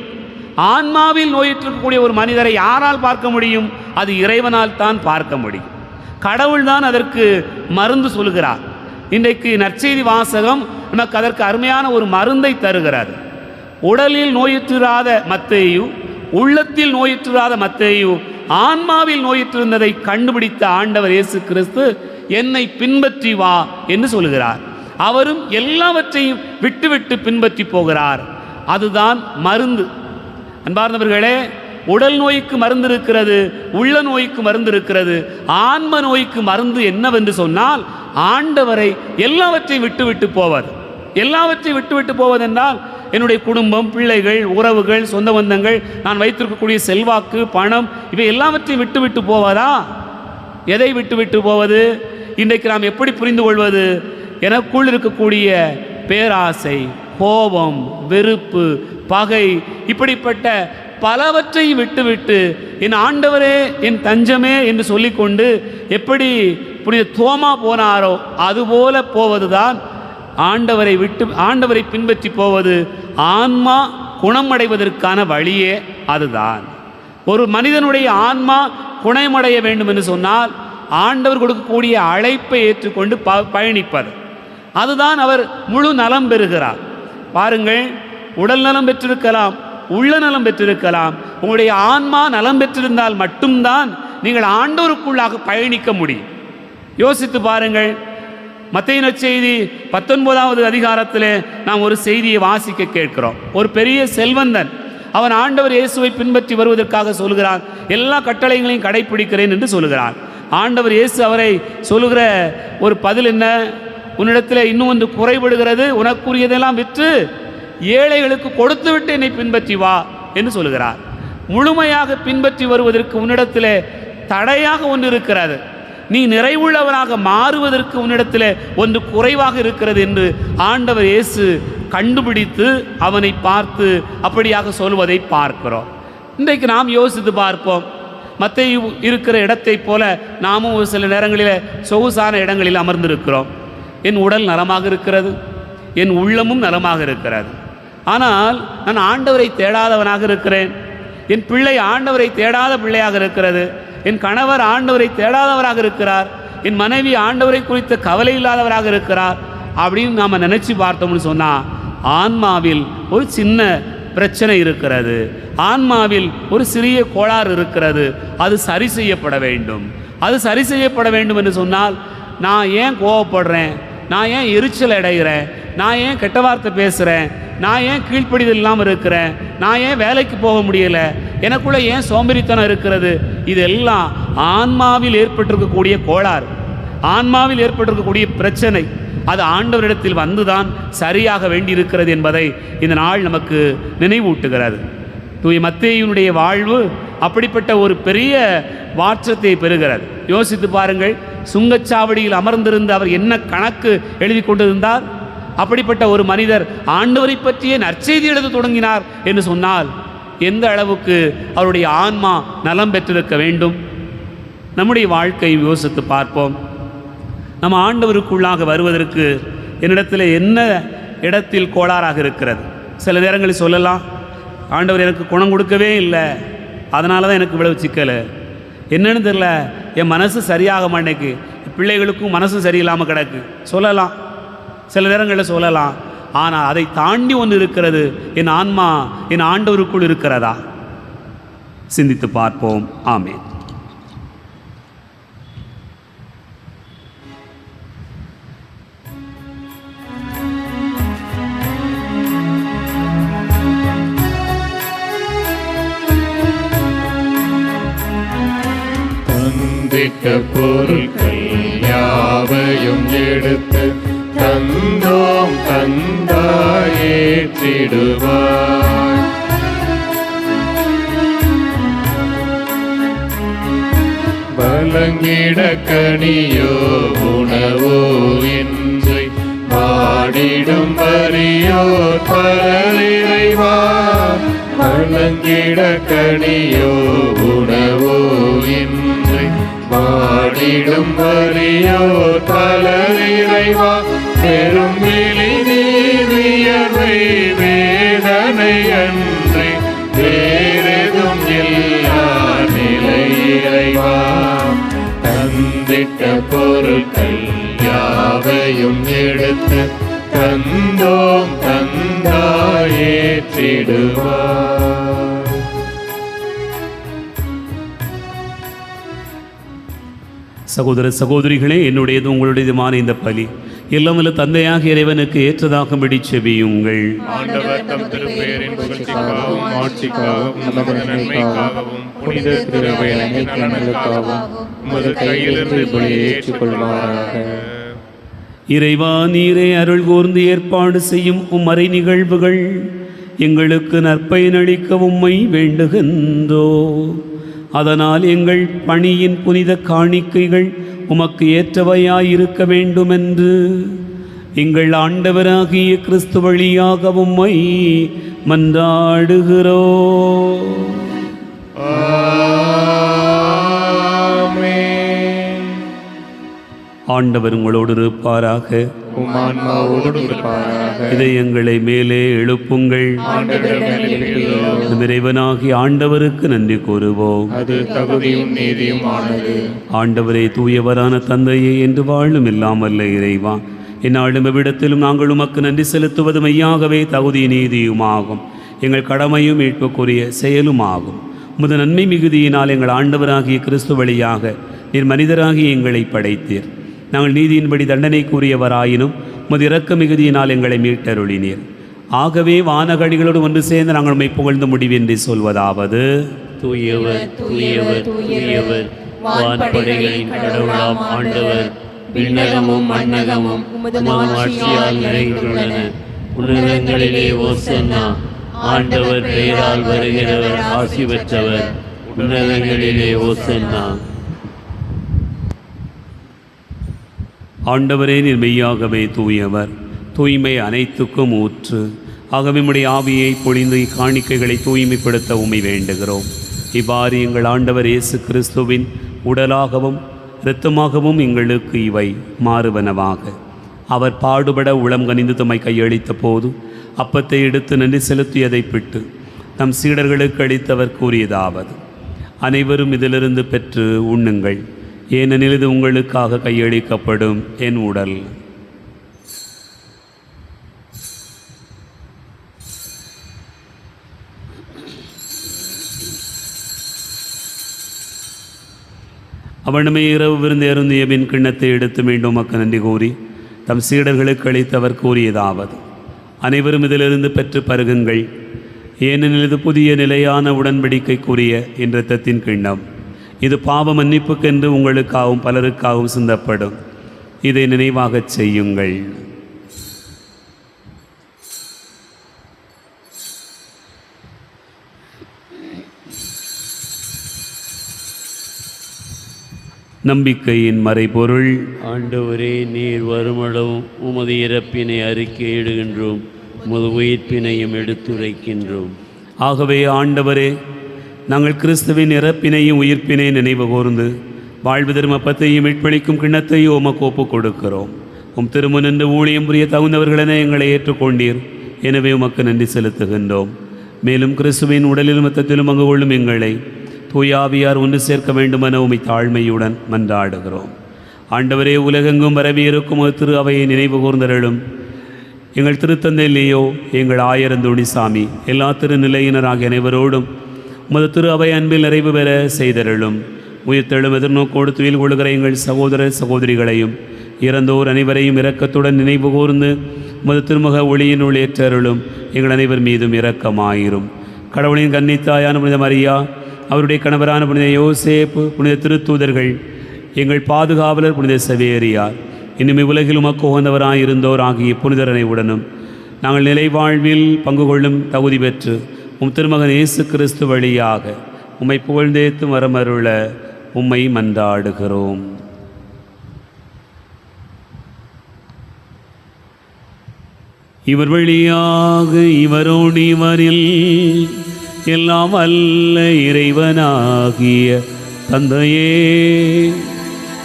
ஆன்மாவில் நோயிற்றிருக்கக்கூடிய ஒரு மனிதரை யாரால் பார்க்க முடியும்? அது இறைவனால் தான் பார்க்க முடியும். கடவுள்தான் அதற்கு மருந்து சொல்கிறார். இன்றைக்கு நற்செய்தி வாசகம் நமக்கு அதற்கு அருமையான ஒரு மருந்தை தருகிறது. உடலில் நோயுற்றாத மத்தேயு, உள்ளத்தில் நோயுற்றாத மத்தேயு, ஆன்மாவில் நோயுற்றிருந்ததை கண்டுபிடித்த ஆண்டவர் இயேசு கிறிஸ்து என்னை பின்பற்றி வா என்று சொல்கிறார். அவரும் எல்லாவற்றையும் விட்டுவிட்டு பின்பற்றி போகிறார். அதுதான் மருந்து. அன்பார்ந்தவர்களே, உடல் நோய்க்கு மருந்து இருக்கிறது, உள்ள நோய்க்கு மருந்து இருக்கிறது. ஆன்ம நோய்க்கு மருந்து என்னவென்று சொன்னால் ஆண்டவரை எல்லாவற்றையும் விட்டுவிட்டு போவது. எல்லாவற்றையும் விட்டுவிட்டு போவதென்றால் என்னுடைய குடும்பம், பிள்ளைகள், உறவுகள், சொந்த பந்தங்கள், நான் வைத்திருக்கக்கூடிய செல்வாக்கு, பணம், இவை எல்லாவற்றையும் விட்டுவிட்டு போவதா? எதை விட்டுவிட்டு போவது? இன்றைக்கு நாம் எப்படி புரிந்து கொள்வது? எனக்குள் இருக்கக்கூடிய பேராசை, கோபம், வெறுப்பு, பகை, இப்படிப்பட்ட பலவற்றை விட்டுவிட்டு என் ஆண்டவரே, என் தஞ்சமே என்று சொல்லிக்கொண்டு எப்படி புனித தோமா போனாரோ அதுபோல போவதுதான் ஆண்டவரை பின்பற்றி போவது. ஆன்மா குணமடைவதற்கான வழியே அதுதான். ஒரு மனிதனுடைய ஆன்மா குணமடைய வேண்டும் என்று சொன்னால் ஆண்டவர் கொடுக்கக்கூடிய அழைப்பை ஏற்றுக்கொண்டு பயணிப்பது. அதுதான் அவர் முழு நலம் பெறுகிறார். பாருங்கள், உடல் நலம் பெற்றிருக்கலாம், உள்ள நலம் பெற்றிருக்கலாம். உங்களுடைய ஆன்மா நலம் பெற்றிருந்தால் மட்டும்தான் நீங்கள் ஆண்டவருக்குள்ளாக பயணிக்க முடியும். யோசித்து பாருங்கள். மத்தேயு நற்செய்தி 19வது அதிகாரத்தில் நாம் ஒரு செய்தியை வாசிக்க கேட்கிறோம். ஒரு பெரிய செல்வந்தன், அவன் ஆண்டவர் இயேசுவை பின்பற்றி வருவதற்காக சொல்கிறான், எல்லா கட்டளைகளையும் கடைப்பிடிக்கிறேன் என்று சொல்கிறான். ஆண்டவர் இயேசு அவரை சொல்லுகிற ஒரு பதில் என்ன? உன்னிடத்தில் இன்னும் ஒன்று குறைபடுகிறது, உனக்குரியதெல்லாம் விற்று ஏழைகளுக்கு கொடுத்து விட்டு என்னை பின்பற்றி வா என்று சொல்கிறார். முழுமையாக பின்பற்றி வருவதற்கு உன்னிடத்தில் தடையாக ஒன்று இருக்கிறது, நீ நிறைவுள்ளவனாக மாறுவதற்கு உன்னிடத்தில் ஒன்று குறைவாக இருக்கிறது என்று ஆண்டவர் இயேசு கண்டுபிடித்து அவனை பார்த்து அப்படியாக சொல்வதை பார்க்கிறோம். இன்றைக்கு நாம் யோசித்து பார்ப்போம். மத்தேயு இருக்கிற இடத்தை போல நாமும் ஒரு சில நேரங்களில் சொகுசான இடங்களில் அமர்ந்திருக்கிறோம். என் உடல் நலமாக இருக்கிறது, என் உள்ளமும் நலமாக இருக்கிறது. ஆனால் நான் ஆண்டவரை தேடாதவனாக இருக்கிறேன். என் பிள்ளை ஆண்டவரை தேடாத பிள்ளையாக இருக்கிறது. என் கணவர் ஆண்டவரை தேடாதவராக இருக்கிறார். என் மனைவி ஆண்டவரை குறித்த கவலை இல்லாதவராக இருக்கிறார் அப்படின்னு நாம் நினச்சி பார்த்தோம்னு சொன்னால் ஆன்மாவில் ஒரு சின்ன பிரச்சனை இருக்கிறது, ஆன்மாவில் ஒரு சிறிய கோளாறு இருக்கிறது. அது சரி செய்யப்பட வேண்டும். அது சரி செய்யப்பட வேண்டும் என்று சொன்னால் நான் ஏன் கோவப்படுறேன், நான் ஏன் எரிச்சல் அடைகிறேன், நான் ஏன் கெட்ட வார்த்தை பேசுகிறேன், நான் ஏன் கீழ்ப்படிதல் இல்லாமல் இருக்கிறேன், நான் ஏன் வேலைக்கு போக முடியலை, எனக்குள்ளே ஏன் சோம்பேறித்தனம் இருக்கிறது? இதெல்லாம் ஆன்மாவில் ஏற்பட்டிருக்கக்கூடிய கோளாறு, ஆன்மாவில் ஏற்பட்டிருக்கக்கூடிய பிரச்சனை. அது ஆண்டவரிடத்தில் வந்துதான் சரியாக வேண்டியிருக்கிறது என்பதை இந்த நாள் நமக்கு நினைவூட்டுகிறது. தூய மத்தேயுனுடைய வாழ்வு அப்படிப்பட்ட ஒரு பெரிய மாற்றத்தை பெறுகிறது. யோசித்து பாருங்கள், சுங்கச்சாவடியில் அமர்ந்திருந்து அவர் என்ன கணக்கு எழுதி கொண்டிருந்தார்? அப்படிப்பட்ட ஒரு மனிதர் ஆண்டவரை பற்றிய நற்செய்தி எழுத தொடங்கினார் என்று சொன்னால் எந்த அளவுக்கு அவருடைய ஆன்மா நலம் பெற்றிருக்க வேண்டும்? நம்முடைய வாழ்க்கையை யோசித்து பார்ப்போம். நம்ம ஆண்டவருக்குள்ளாக வருவதற்கு என்னிடத்தில் என்ன இடத்தில் கோளாறாக இருக்கிறது. சில நேரங்களில் சொல்லலாம், ஆண்டவர் எனக்கு குணம் கொடுக்கவே இல்லை, அதனால தான் எனக்கு இவ்வளவு சிக்கல், என்னன்னு தெரில, என் மனசு சரியாக மாட்டேக்கு, பிள்ளைகளுக்கும் மனசும் சரியில்லாமல் கிடக்கு சொல்லலாம். சில நேரங்களில் சொல்லலாம். ஆனால் அதை தாண்டி ஒன்று இருக்கிறது. என் ஆன்மா என் ஆண்டவருக்குள் இருக்கிறதா? சிந்தித்து பார்ப்போம். ஆமென். தந்திட்ட பொருட்கள் யாவையும் எடுத்து தந்தோம் தந்தாயேற்றிடுவாய். வழங்கிட கனியோ உணவோ இன்றி பாடிடும் வரியோர் பலரிறைவா. வழங்கிட கனியோ உணவோ இன்றி பாடிடும் வரியோர் பலரிறைவா. பெரும் விழி நீவியர்வை வேதனை அன்றி வேறெதும் இல்லா நிலை இறைவா. தந்திட்ட பொருட்கள் யாவையும் எடுத்து தந்தோம் தந்தாயேற்றிடுவார். சகோதர சகோதரிகளே, என்னுடையது உங்களுடையதுமான இந்த பலி எல்லாம் வல்ல தந்தையாக இறைவனுக்கு ஏற்றதாகும்படி செபியுங்கள். ஆண்டவர் தம் திருப்பெயரின் புகழ்ச்சிக்காகவும் ஆட்சிக்காகவும் நமது நன்மைக்காகவும் புனித திருவையின் நலனுக்காகவும் உமது கையிலிருந்து பலியை ஏற்றுக்கொள்வாராக. இறைவா, நீரே அருள் கூர்ந்து ஏற்பாடு செய்யும் உம்மறை நிகழ்வுகள் எங்களுக்கு நற்பயனளிக்க உம்மை வேண்டுகின்றோ. அதனால் எங்கள் பணியின் புனித காணிக்கைகள் உமக்கு ஏற்றவையாயிருக்க வேண்டுமென்று எங்கள் ஆண்டவராகிய கிறிஸ்து வழியாக உம்மை மன்றாடுகிறோம். ஆண்டவர் உங்களோடு இருப்பாராக. இதை எங்களை மேலே எழுப்புங்கள். இறைவனாகி ஆண்டவருக்கு நன்றி கூறுவோம். அது தகுதியும் நீதியுமானது. ஆண்டவரே, தூயவரான தந்தையே, என்று வாழும் இல்லாமல்ல இறைவா, என்னாலும் எவ்விடத்திலும் நாங்கள் உமக்கு நன்றி செலுத்துவது மெய்யாகவே தகுதி நீதியுமாகும், எங்கள் கடமையும் மீட்புக்குரிய செயலுமாகும். உமது நன்மை மிகுதியினால் எங்கள் ஆண்டவராகிய கிறிஸ்து வழியாக நீர் மனிதராகி எங்களை படைத்தீர். நாங்கள் நீதியின்படி தண்டனைக்குரியவராயினும் உமது இரக்க மிகுதியினால் எங்களை மீட்டருளினீர். ஆகவே வானகடிகளோடு ஒன்று சேர்ந்து நாங்கள் உம்மை புகழ்ந்து முடிவென்று சொல்வதாவது: தூயவர் தூயவர் தூயவர், வான்படைகளின் கடவுளாம் ஆண்டவர், விண்ணகமும் மண்ணகமும் உமது ஆட்சியால் நிறைந்துள்ளன. உன்னதங்களிலே ஓசன்னா. ஆண்டவர் பெயரால் வருகிறவர் ஆசி பெற்றவர். உன்னதங்களிலே ஓசன்னா. ஆண்டவரே, நீர் மெய்யாகவே தூயவர், தூய்மை அனைத்துக்கும் ஊற்று. ஆகவே உம்முடைய ஆவியை பொழிந்து இக்காணிக்கைகளை தூய்மைப்படுத்த உம்மை வேண்டுகிறோம். இவ்வாறு எங்கள் ஆண்டவர் இயேசு கிறிஸ்துவின் உடலாகவும் இரத்தமாகவும் எங்களுக்கு இவை மாறுவனவாக. அவர் பாடுபட உளம் கனிந்து தம்மை கையளித்த போது அப்பத்தை எடுத்து நன்றி செலுத்தியதை பிட்டு தம் சீடர்களுக்கு அளித்தவர் கூறியதாவது: அனைவரும் இதிலிருந்து பெற்று உண்ணுங்கள், ஏனெனில் இது உங்களுக்காக கையளிக்கப்படும் என் உடல். அவனுமே இரவு விருந்து அருந்திய பின் கிண்ணத்தை எடுத்து மீண்டும் மக்கள் நன்றி கூறி தம் சீடர்களுக்கு அளித்தவர் கூறியதாவது: அனைவரும் இதிலிருந்து பெற்று பருகுங்கள், ஏனெனில் இது புதிய நிலையான உடன்படிக்கைக்குரிய என் இரத்தத்தின் கிண்ணம். இது பாவ மன்னிப்புக்கென்று உங்களுக்காகவும் பலருக்காகவும் சிந்தப்படும். இதை நினைவாகச் செய்யுங்கள். நம்பிக்கையின் மறைபொருள். ஆண்டவரே, நீர் வருமளவும் உமது இறப்பினை அறிக்கையிடுகின்றோம், உமது உயிர்ப்பினையும் எடுத்துரைக்கின்றோம். ஆகவே ஆண்டவரே, நாங்கள் கிறிஸ்துவின் இறப்பினையும் உயிர்ப்பினை நினைவு கூர்ந்து வாழ்வு தரும் அப்பத்தையும் மீட்பளிக்கும் கிண்ணத்தையும் உமக்கு ஒப்புக் கொடுக்கிறோம். உம் திருமுனின்று ஊழியம் புரிய தகுந்தவர்களென எங்களை ஏற்றுக்கொண்டீர். எனவே உமக்கு நன்றி செலுத்துகின்றோம். மேலும் கிறிஸ்துவின் உடலிலும் இரத்தத்திலும் பங்கு கொள்ளும் எங்களை தூயாவியார் ஒன்று சேர்க்க வேண்டுமென உம்மை தாழ்மையுடன் மன்றாடுகிறோம். ஆண்டவரே, உலகெங்கும் பரவி இருக்கும் ஒரு திரு அவையை நினைவு கூர்ந்தருளும். எங்கள் திருத்தந்தை லியோ, எங்கள் ஆயரந்தோணி சாமி, எல்லா திருநிலையினராகிய அனைவரோடும் உமது திரு அவை அன்பில் நிறைவு பெற செய்தருளும். உயிர்த்தெழும் எதிர்நோக்கோடு துயில் கொள்கிற எங்கள் சகோதர சகோதரிகளையும் இறந்தோர் அனைவரையும் இரக்கத்துடன் நினைவு கூர்ந்து உமது திருமுக ஒளியினுள் ஏற்றருளும். எங்கள் அனைவர் மீதும் இரக்கமாயிரும். கடவுளின் கன்னித்தாயான புனித மரியா, அவருடைய கணவரான புனித யோசேப்பு, புனித திருத்தூதர்கள், எங்கள் பாதுகாவலர் புனித சவேரியார், இன்னும் இவ்வுலகில் உமக்கு உகந்தவராயிருந்தோர் ஆகிய புனிதர் அனைவருடனும் நாங்கள் நிலை வாழ்வில் பங்கு கொள்ளும் தகுதி பெற்று உம் திருமகன் இயேசு கிறிஸ்து வழியாக உம்மை புகழ்ந்தேத்து வரமருள உம்மை மன்றாடுகிறோம். இவர் வழியாக இவரோடு இவரில் எல்லாம் அல்ல இறைவனாகிய தந்தையே,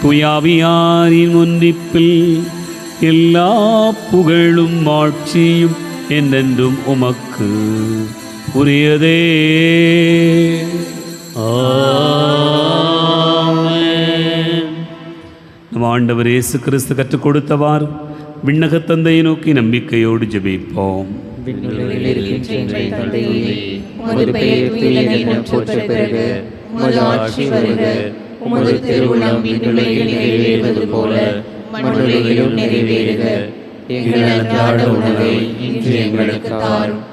துயாவியாரின் ஒன்றிப்பில் எல்லா புகழும் ஆட்சியும் என்றென்றும் உமக்கு உரியதே. நம் ஆண்டவர் இயேசு கிறிஸ்து கற்றுக் கொடுத்தவாறு விண்ணகத் தந்தையை நோக்கி நம்பிக்கையோடு ஜெபிப்போம். உமது பெயர் தூயதென போற்றப் பெறுக. உமது ஆட்சி வருக. உமது திருவுளம் விண்ணுலகில் நிறைவேறுவது போல மண்ணுலகிலும் நிறைவேறுக. எங்கள் அன்றாட உணவை இன்று எங்களுக்கு தாரும்.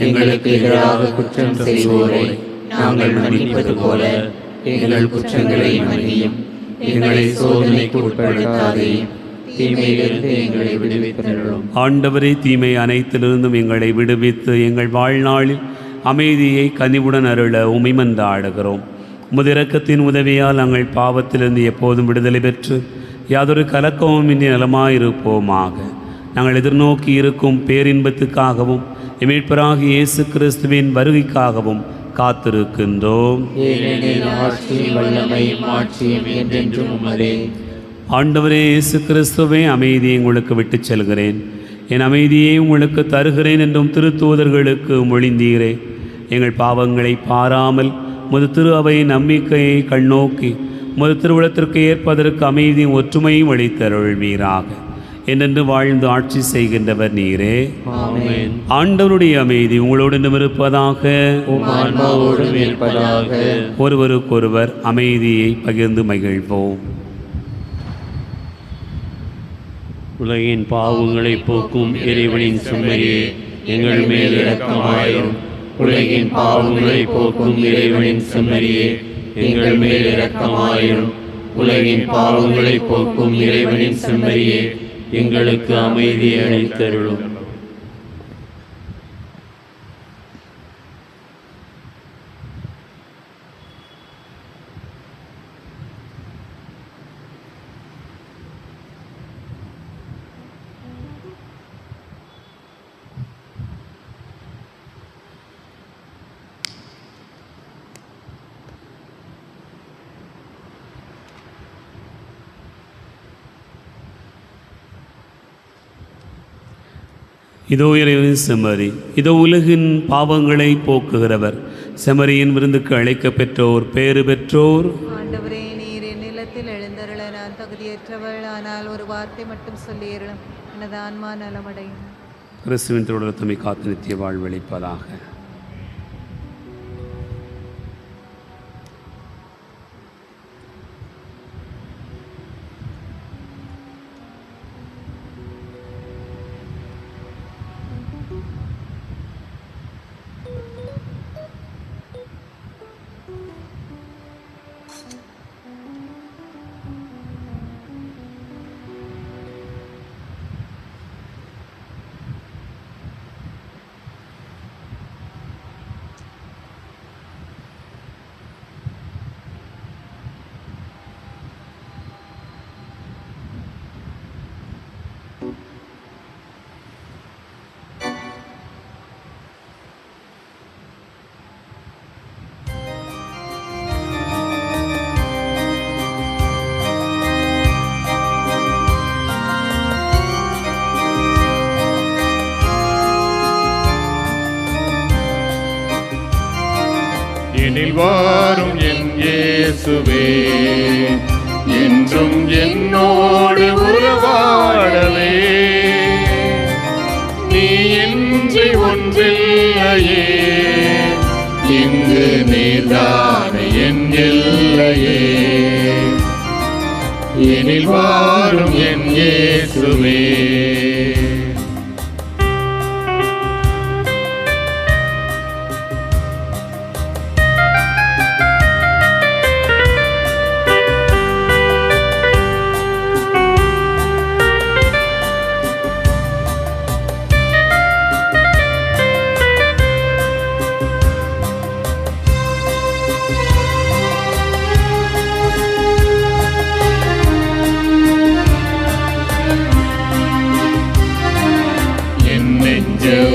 எங்களுக்கு எதிராக குற்றம் செய்வோரை நாங்கள் மன்னிப்பது போல எங்கள் குற்றங்களை மன்னியும். எங்களை சோதனைக்கு உட்படுத்தாதேயும், தீமையிலிருந்து எங்களை விடுவித்தருளும். ஆண்டவரே, தீமை அனைத்திலிருந்தும் எங்களை விடுவித்து எங்கள் வாழ்நாளில் அமைதியை கனிவுடன் அருள உம்மை மன்றாடுகிறோம். உமது இரக்கத்தின் உதவியால் நாங்கள் பாவத்திலிருந்து எப்போதும் விடுதலை பெற்று யாதொரு கலக்கமும் இன்றி நலமாயிருப்போமாக. நாங்கள் எதிர்நோக்கி இருக்கும் பேரின்பத்துக்காகவும் மீட்பராகிய இயேசு கிறிஸ்துவின் வருகைக்காகவும் காத்திருக்கின்றோம். ஆண்டவரே இயேசு கிறிஸ்துவே, அமைதியை உங்களுக்கு விட்டுச் செல்கிறேன், என் அமைதியை உங்களுக்கு தருகிறேன் என்றும் திருத்தூதர்களுக்கு மொழிந்தீரே. எங்கள் பாவங்களை பாராமல் முது திரு அவையின் நம்பிக்கையை கண்ணோக்கி முது திருவுளத்திற்கு ஏற்பதற்கு அமைதியும் ஒற்றுமையும் அளித்தருள்வீராக. என்றென்று வாழ்ந்து ஆட்சி செய்கின்றவர் நீரே. ஆண்டவருடைய அமைதி உங்களோடு இருப்பதாக. ஒருவருக்கொருவர் அமைதியை பகிர்ந்து மகிழ்வோம். உலகின் பாவங்களை போக்கும் இறைவனின் செம்மறியே, எங்கள் மேல் இரக்கமாயிரும். உலகின் பாவங்களை போக்கும் இறைவனின் செம்மறியே, எங்கள் மேல் இரக்கமாயிரும். உலகின் பாவங்களை போக்கும் இறைவனின் செம்மறியே, எங்களுக்கு அமைதியை அளித்தருளும். இதோ இறைவனின் செம்மறி, இதோ உலகின் பாவங்களை போக்குகிறவர். செம்மறியின் விருந்துக்கு அழைக்க பெற்றோர் பேறு பெற்றோர். ஆண்டவரே, நீர் என் நிலத்தில் எழுந்தருள நான் தகுதியற்றவள். ஆனால் ஒரு வார்த்தை மட்டும் சொல்லியருளும், எனது ஆன்மா நலமடையும். கிறிஸ்துவின் தொடர்த்தமை காத்து நித்திய வாழ்வளிப்பதாக. எனில் வாரும் என் இயேசுவே, என்றும் என்னோடு உறவாடவே. நீ இன்றி ஒன்றில்லையே, இங்கு நீர்தானே என் எல்லையே. எனில் வாரும் என் இயேசுவே.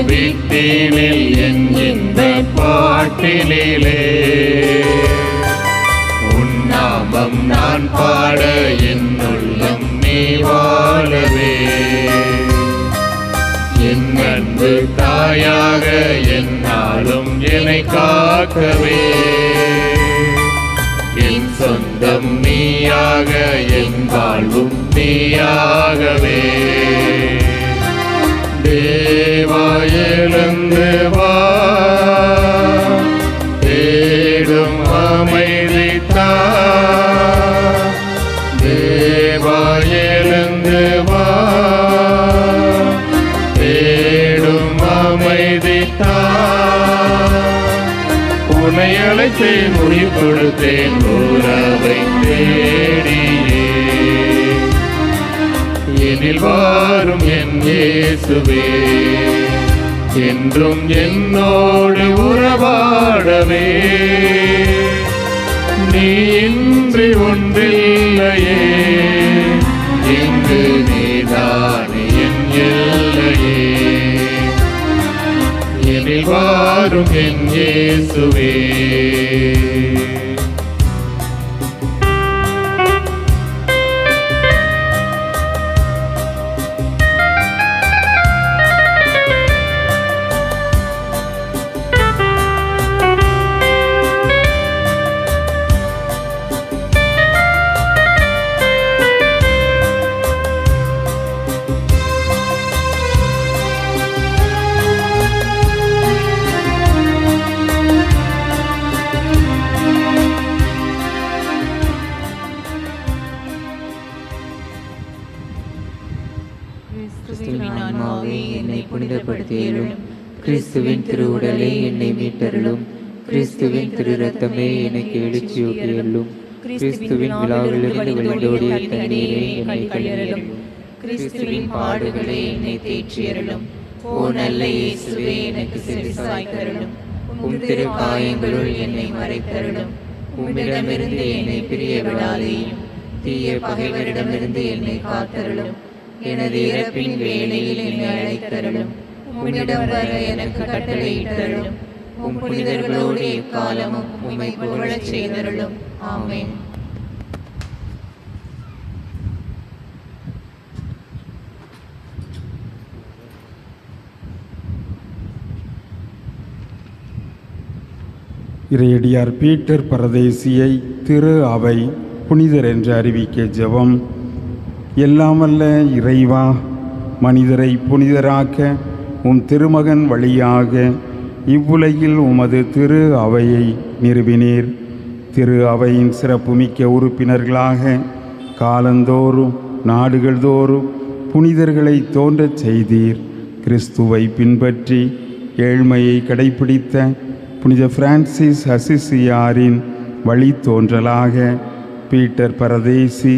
வீட்டினில் என் இந்த பாட்டினிலே உன் நாமம் நான் பாட என் உள்ளம் நீ வாழவே. என் அன்பு தாயாக என்னாலும் என்னை காக்கவே. என் சொந்தம் நீயாக என் வாழ்வும் நீயாகவே. தேவா எழுந்து வா, தேடும் அமைதி தா. தேவா எழுந்து வா, தேடும் அமைதி தா. உன்னை அழைத்தேன் உயிர் கொடுத்தேன் உறவை தேடியே. எனில் வாரும் என் இயேசுவே, என்றும் என்னோடு உறவாடவே. நீ இன்றி ஒன்றில்லையே, இங்கு நீதானே என் எல்லையே. எனில் வாரும் என் இயேசுவே. கிறிஸ்துவின் ஆன்மாவே என்னை புனிதப்படுத்தியருளும். கிறிஸ்துவின் திருவுடலே என்னை மீட்டருளும். கிறிஸ்துவின் திரு ரத்தமே எனக்கு எழுச்சியூட்டியருளும். கிறிஸ்துவின் விழாவிலிருந்து வெளிந்தோடிய தண்ணீரே என்னை கழுவியருளும். கிறிஸ்துவின் பாடுகளே என்னை தேற்றியருளும். ஓ நல்ல இயேசுவே, எனக்கு செவிசாய்த்தருளும். உம் திரு காயங்களுள் என்னை மறைத்தருளும். உம்மிடமிருந்து என்னை பிரிய விடாதேயும். தீய பகைவரிடமிருந்து என்னை காத்தருளும். எனது இறப்பின் வேளையில் என்னை அழைத்தருளும். உம்மிடம் வர எனக்கு கட்டளையிட்டருளும். உம் புனிதர்களோடு எக்காலமும் உம்மை புகழச் செய்தருளும். ஆமென். இறையடியார் பீட்டர் பரதேசியை திரு அவை புனிதர் என்று அறிவிக்க ஜெபம். எல்லாமல்ல இறைவா, மனிதரை புனிதராக்க உம் திருமகன் வழியாக இவ்வுலகில் உமது திரு அவையை நிறுவினீர். திரு அவையின் சிறப்புமிக்க உறுப்பினர்களாக காலந்தோறும் நாடுகள் தோறும் புனிதர்களை தோன்றச் செய்தீர். கிறிஸ்துவை பின்பற்றி ஏழ்மையை கடைப்பிடித்த புனித பிரான்சிஸ் அசிசியாரின் வழித்தோன்றலாக பீட்டர் பரதேசி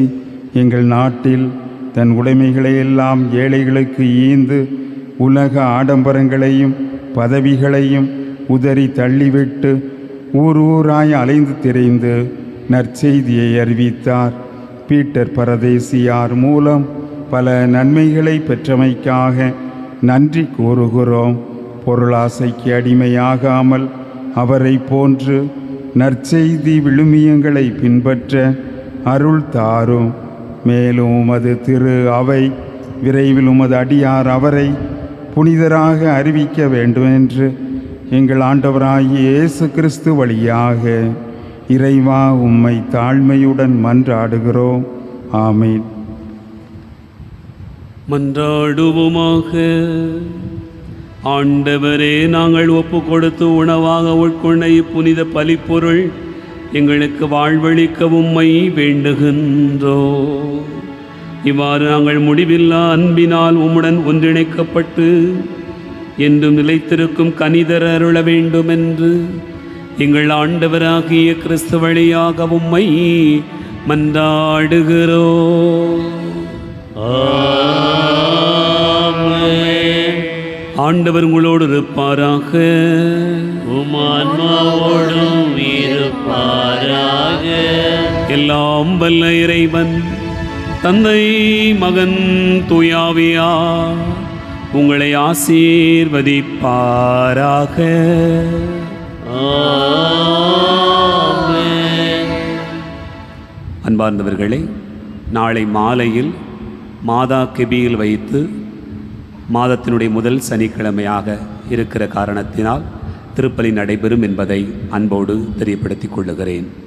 எங்கள் நாட்டில் தன் உடைமைகளையெல்லாம் ஏழைகளுக்கு ஈந்து உலக ஆடம்பரங்களையும் பதவிகளையும் உதறி தள்ளிவிட்டு ஊர் ஊராய் அலைந்து திரிந்து நற்செய்தியை அறிவித்தார். பீட்டர் பரதேசியார் மூலம் பல நன்மைகளை பெற்றமைக்காக நன்றி கூறுகிறோம். பொருளாசைக்கு அடிமையாகாமல் அவரை போன்று நற்செய்தி விழுமியங்களை பின்பற்ற அருள் தாரும். மேலும் உமது திரு அவை விரைவில் உமது அடியார் அவரை புனிதராக அறிவிக்க வேண்டுமென்று எங்கள் ஆண்டவராகிய இயேசு கிறிஸ்து வழியாக இறைவா உம்மை தாழ்மையுடன் மன்றாடுகிறோம். ஆமென். மன்றாடுவோமாக. ஆண்டவரே, நாங்கள் ஒப்பு கொடுத்து உணவாக உட்கொண்ட இப்புனித பலிப்பொருள் எங்களுக்கு வாழ்வளிக்க உம்மை வேண்டுகின்றோ. இவ்வாறு நாங்கள் முடிவில்லா அன்பினால் உம்முடன் ஒன்றிணைக்கப்பட்டு என்றும் நிலைத்திருக்கும் கனிதர அருள வேண்டுமென்று எங்கள் ஆண்டவராகிய கிறிஸ்து வழியாக உம்மை மன்றாடுகிறோ. ஆண்டவர் உங்களோடு இருப்பாராக. உம் ஆன்மாவோடும் இருப்பாராக. எல்லாம் வல்ல இறைவன் தந்தை, மகன், தூயாவியா உங்களை ஆசீர்வதிப்பாராக. அன்பார்ந்தவர்களே, நாளை மாலையில் மாதா கெபியில் வைத்து மாதத்தினுடைய முதல் சனிக்கிழமையாக இருக்கிற காரணத்தினால் திருப்பலி நடைபெறும் என்பதை அன்போடு தெரியப்படுத்திக் கொள்ளுகிறேன்.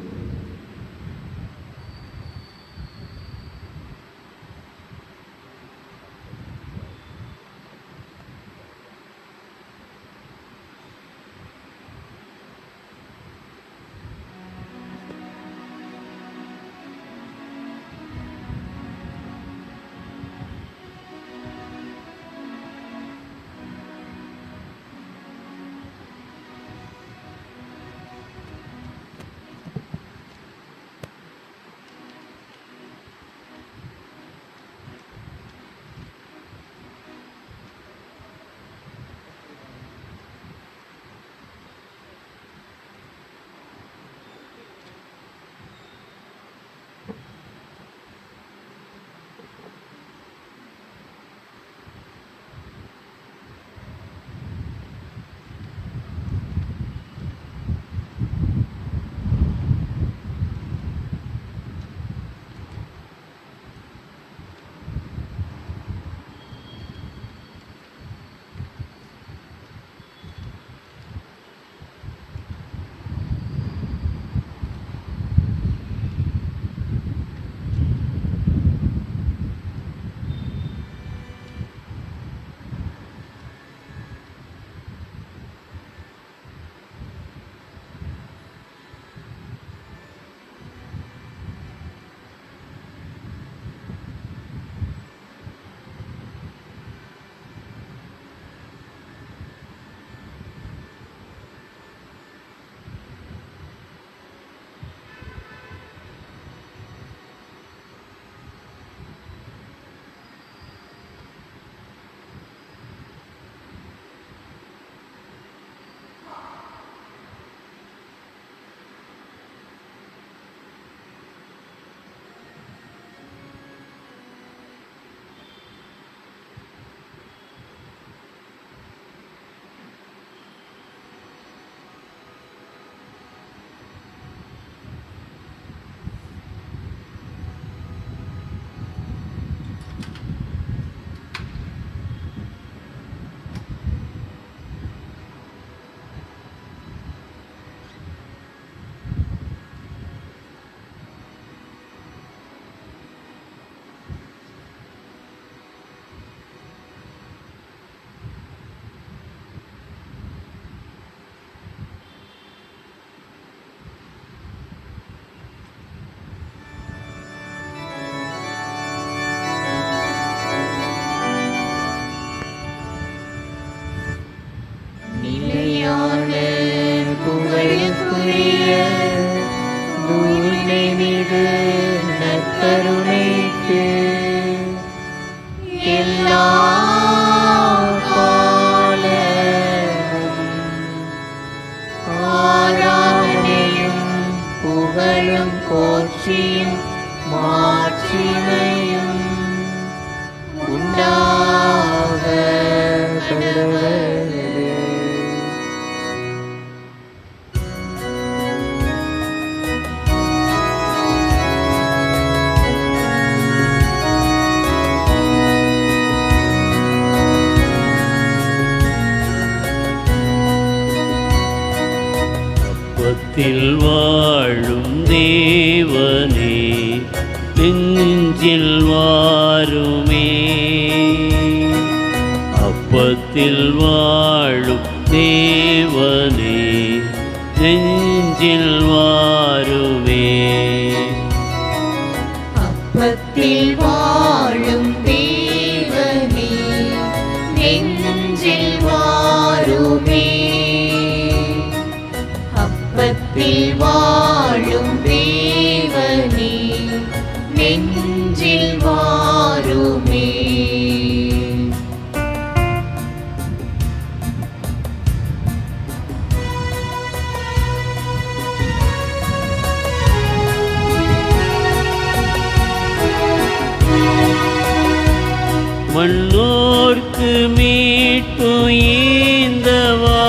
அப்பத்தில் வாழும் தேவனே நெஞ்சில் வாருமே. அப்பத்தில் வாழும் தேவனே நெஞ்சில் வாருமே. அப்பத்தில் வாழும் தேவனே நெஞ்சில் வாருமே. அப்பத்தில் வாழும் தேவனே நெஞ்சில் வாருமே. மண்ணோர்க்கு மீட்பு ஈந்தவா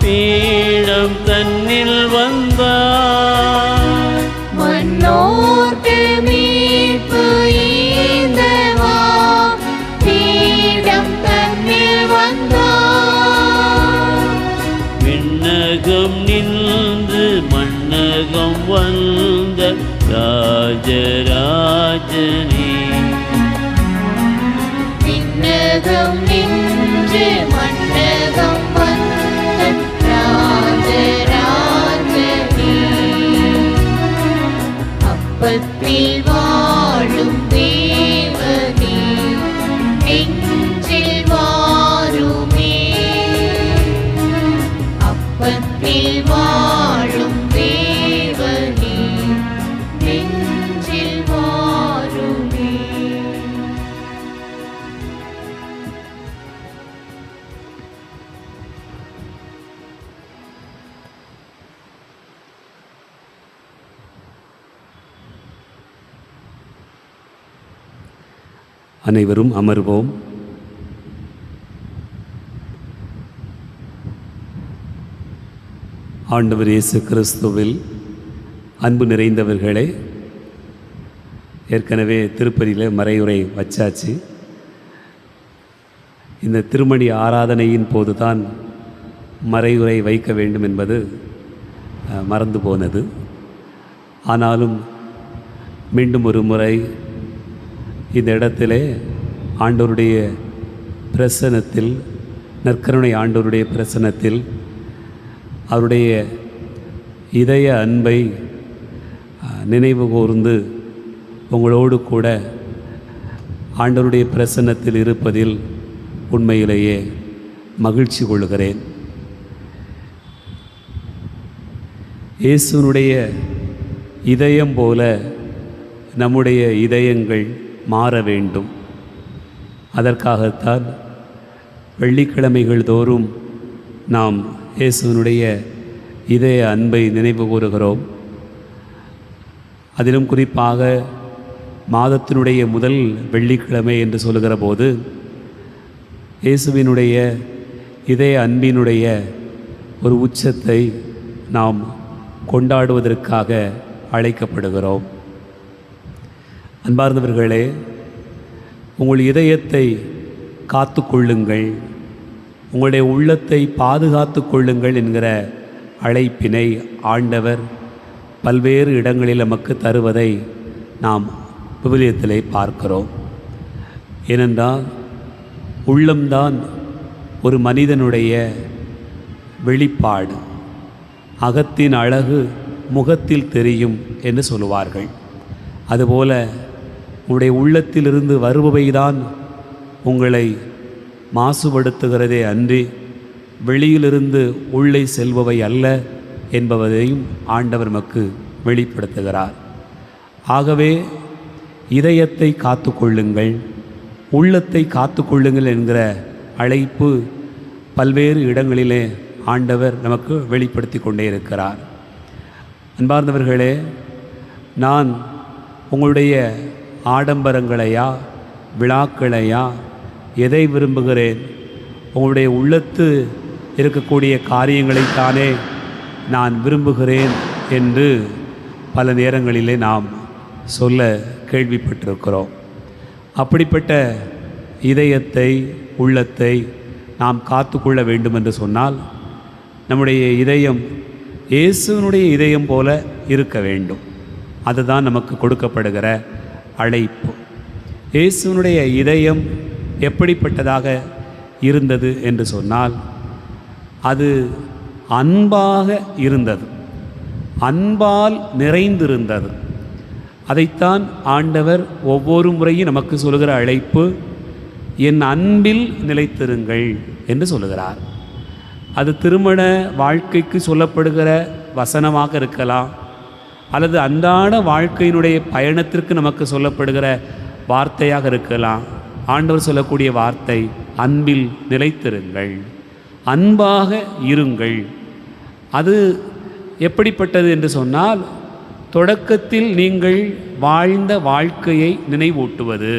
பீடம் தன்னில் வந்தார். மண்ணோர்க்கு மீட்பு ஈந்தவா பீடம் தன்னில் வந்தார். விண்ணகம் நின்று மண்ணகம் வந்த ராஜராஜனே. விண்ணகம் நின்று மண்ணகம் வந்த ராஜராஜனே. அப்பத்தில் வாழும் தேவனே நெஞ்சில் வாருமே. அப்பத்தில் வாழும் தேவனே நெஞ்சில் வாருமே. அனைவரும் அமர்வோம். ஆண்டவர் இயேசு கிறிஸ்துவில் அன்பு நிறைந்தவர்களே, ஏற்கனவே திருப்பதியில் மறையுரை வச்சாச்சு. இந்த திருமணி ஆராதனையின் போது தான் மறையுரை வைக்க வேண்டும் என்பது மறந்து போனது. ஆனாலும் மீண்டும் ஒரு முறை இந்த இடத்திலே ஆண்டவருடைய பிரசன்னத்தில், நற்கருணை ஆண்டவருடைய பிரசன்னத்தில் அவருடைய இதய அன்பை நினைவு கூர்ந்து உங்களோடு கூட ஆண்டவருடைய பிரசன்னத்தில் இருப்பதில் உண்மையிலேயே மகிழ்ச்சி கொள்கிறேன். இயேசுனுடைய இதயம் போல நம்முடைய இதயங்கள் மாற வேண்டும். அதற்காகத்தான் வெள்ளிக்கிழமைகள் தோறும் நாம் இயேசுனுடைய இதய அன்பை நினைவு கூறுகிறோம். அதிலும் குறிப்பாக மாதத்தினுடைய முதல் வெள்ளிக்கிழமை என்று சொல்லுகிற போது இயேசுவினுடைய இதய அன்பினுடைய ஒரு உச்சத்தை நாம் கொண்டாடுவதற்காக அழைக்கப்படுகிறோம். அன்பார்ந்தவர்களே, உங்கள் இதயத்தை காத்து கொள்ளுங்கள், உங்களுடைய உள்ளத்தை பாதுகாத்து கொள்ளுங்கள் என்கிற அழைப்பினை ஆண்டவர் பல்வேறு இடங்களில் நமக்கு தருவதை நாம் விவிலியத்திலே பார்க்கிறோம். ஏனென்றால் உள்ளம்தான் ஒரு மனிதனுடைய வெளிப்பாடு. அகத்தின் அழகு முகத்தில் தெரியும் என்று சொல்லுவார்கள். அதுபோல உங்களுடைய உள்ளத்திலிருந்து வருபவைதான் உங்களை மாசுபடுத்துகிறதே அன்றி வெளியிலிருந்து உள்ளே செல்பவை அல்ல என்பதையும் ஆண்டவர் நமக்கு வெளிப்படுத்துகிறார். ஆகவே இதயத்தை காத்து கொள்ளுங்கள், உள்ளத்தை காத்து கொள்ளுங்கள் என்கிற அழைப்பு பல்வேறு இடங்களிலே ஆண்டவர் நமக்கு வெளிப்படுத்தி கொண்டே இருக்கிறார். அன்பார்ந்தவர்களே, நான் உங்களுடைய ஆடம்பரங்களையா விழாக்களையா எதை விரும்புகிறேன்? உங்களுடைய உள்ளத்து இருக்கக்கூடிய காரியங்களைத்தானே நான் விரும்புகிறேன் என்று பல நேரங்களிலே நாம் சொல்ல கேள்விப்பட்டிருக்கிறோம். அப்படிப்பட்ட இதயத்தை உள்ளத்தை நாம் காத்து கொள்ள வேண்டும் என்று சொன்னால் நம்முடைய இதயம் இயேசுவினுடைய இதயம் போல இருக்க வேண்டும். அதுதான் நமக்கு கொடுக்கப்படுகிற அழைப்பு. இயேசுவினுடைய இதயம் எப்படிப்பட்டதாக இருந்தது என்று சொன்னால், அது அன்பாக இருந்தது, அன்பால் நிறைந்திருந்தது. அதைத்தான் ஆண்டவர் ஒவ்வொரு முறையும் நமக்கு சொல்லுகிற அழைப்பு, என் அன்பில் நிலைத்திருங்கள் என்று சொல்லுகிறார். அது திருமண வாழ்க்கைக்கு சொல்லப்படுகிற வசனமாக இருக்கலாம், அல்லது அன்றாட வாழ்க்கையினுடைய பயணத்திற்கு நமக்கு சொல்லப்படுகிற வார்த்தையாக இருக்கலாம். ஆண்டவர் சொல்லக்கூடிய வார்த்தை, அன்பில் நிலைத்திருங்கள், அன்பாக இருங்கள். அது எப்படிப்பட்டது என்று சொன்னால், தொடக்கத்தில் நீங்கள் வாழ்ந்த வாழ்க்கையை நினைவூட்டுவது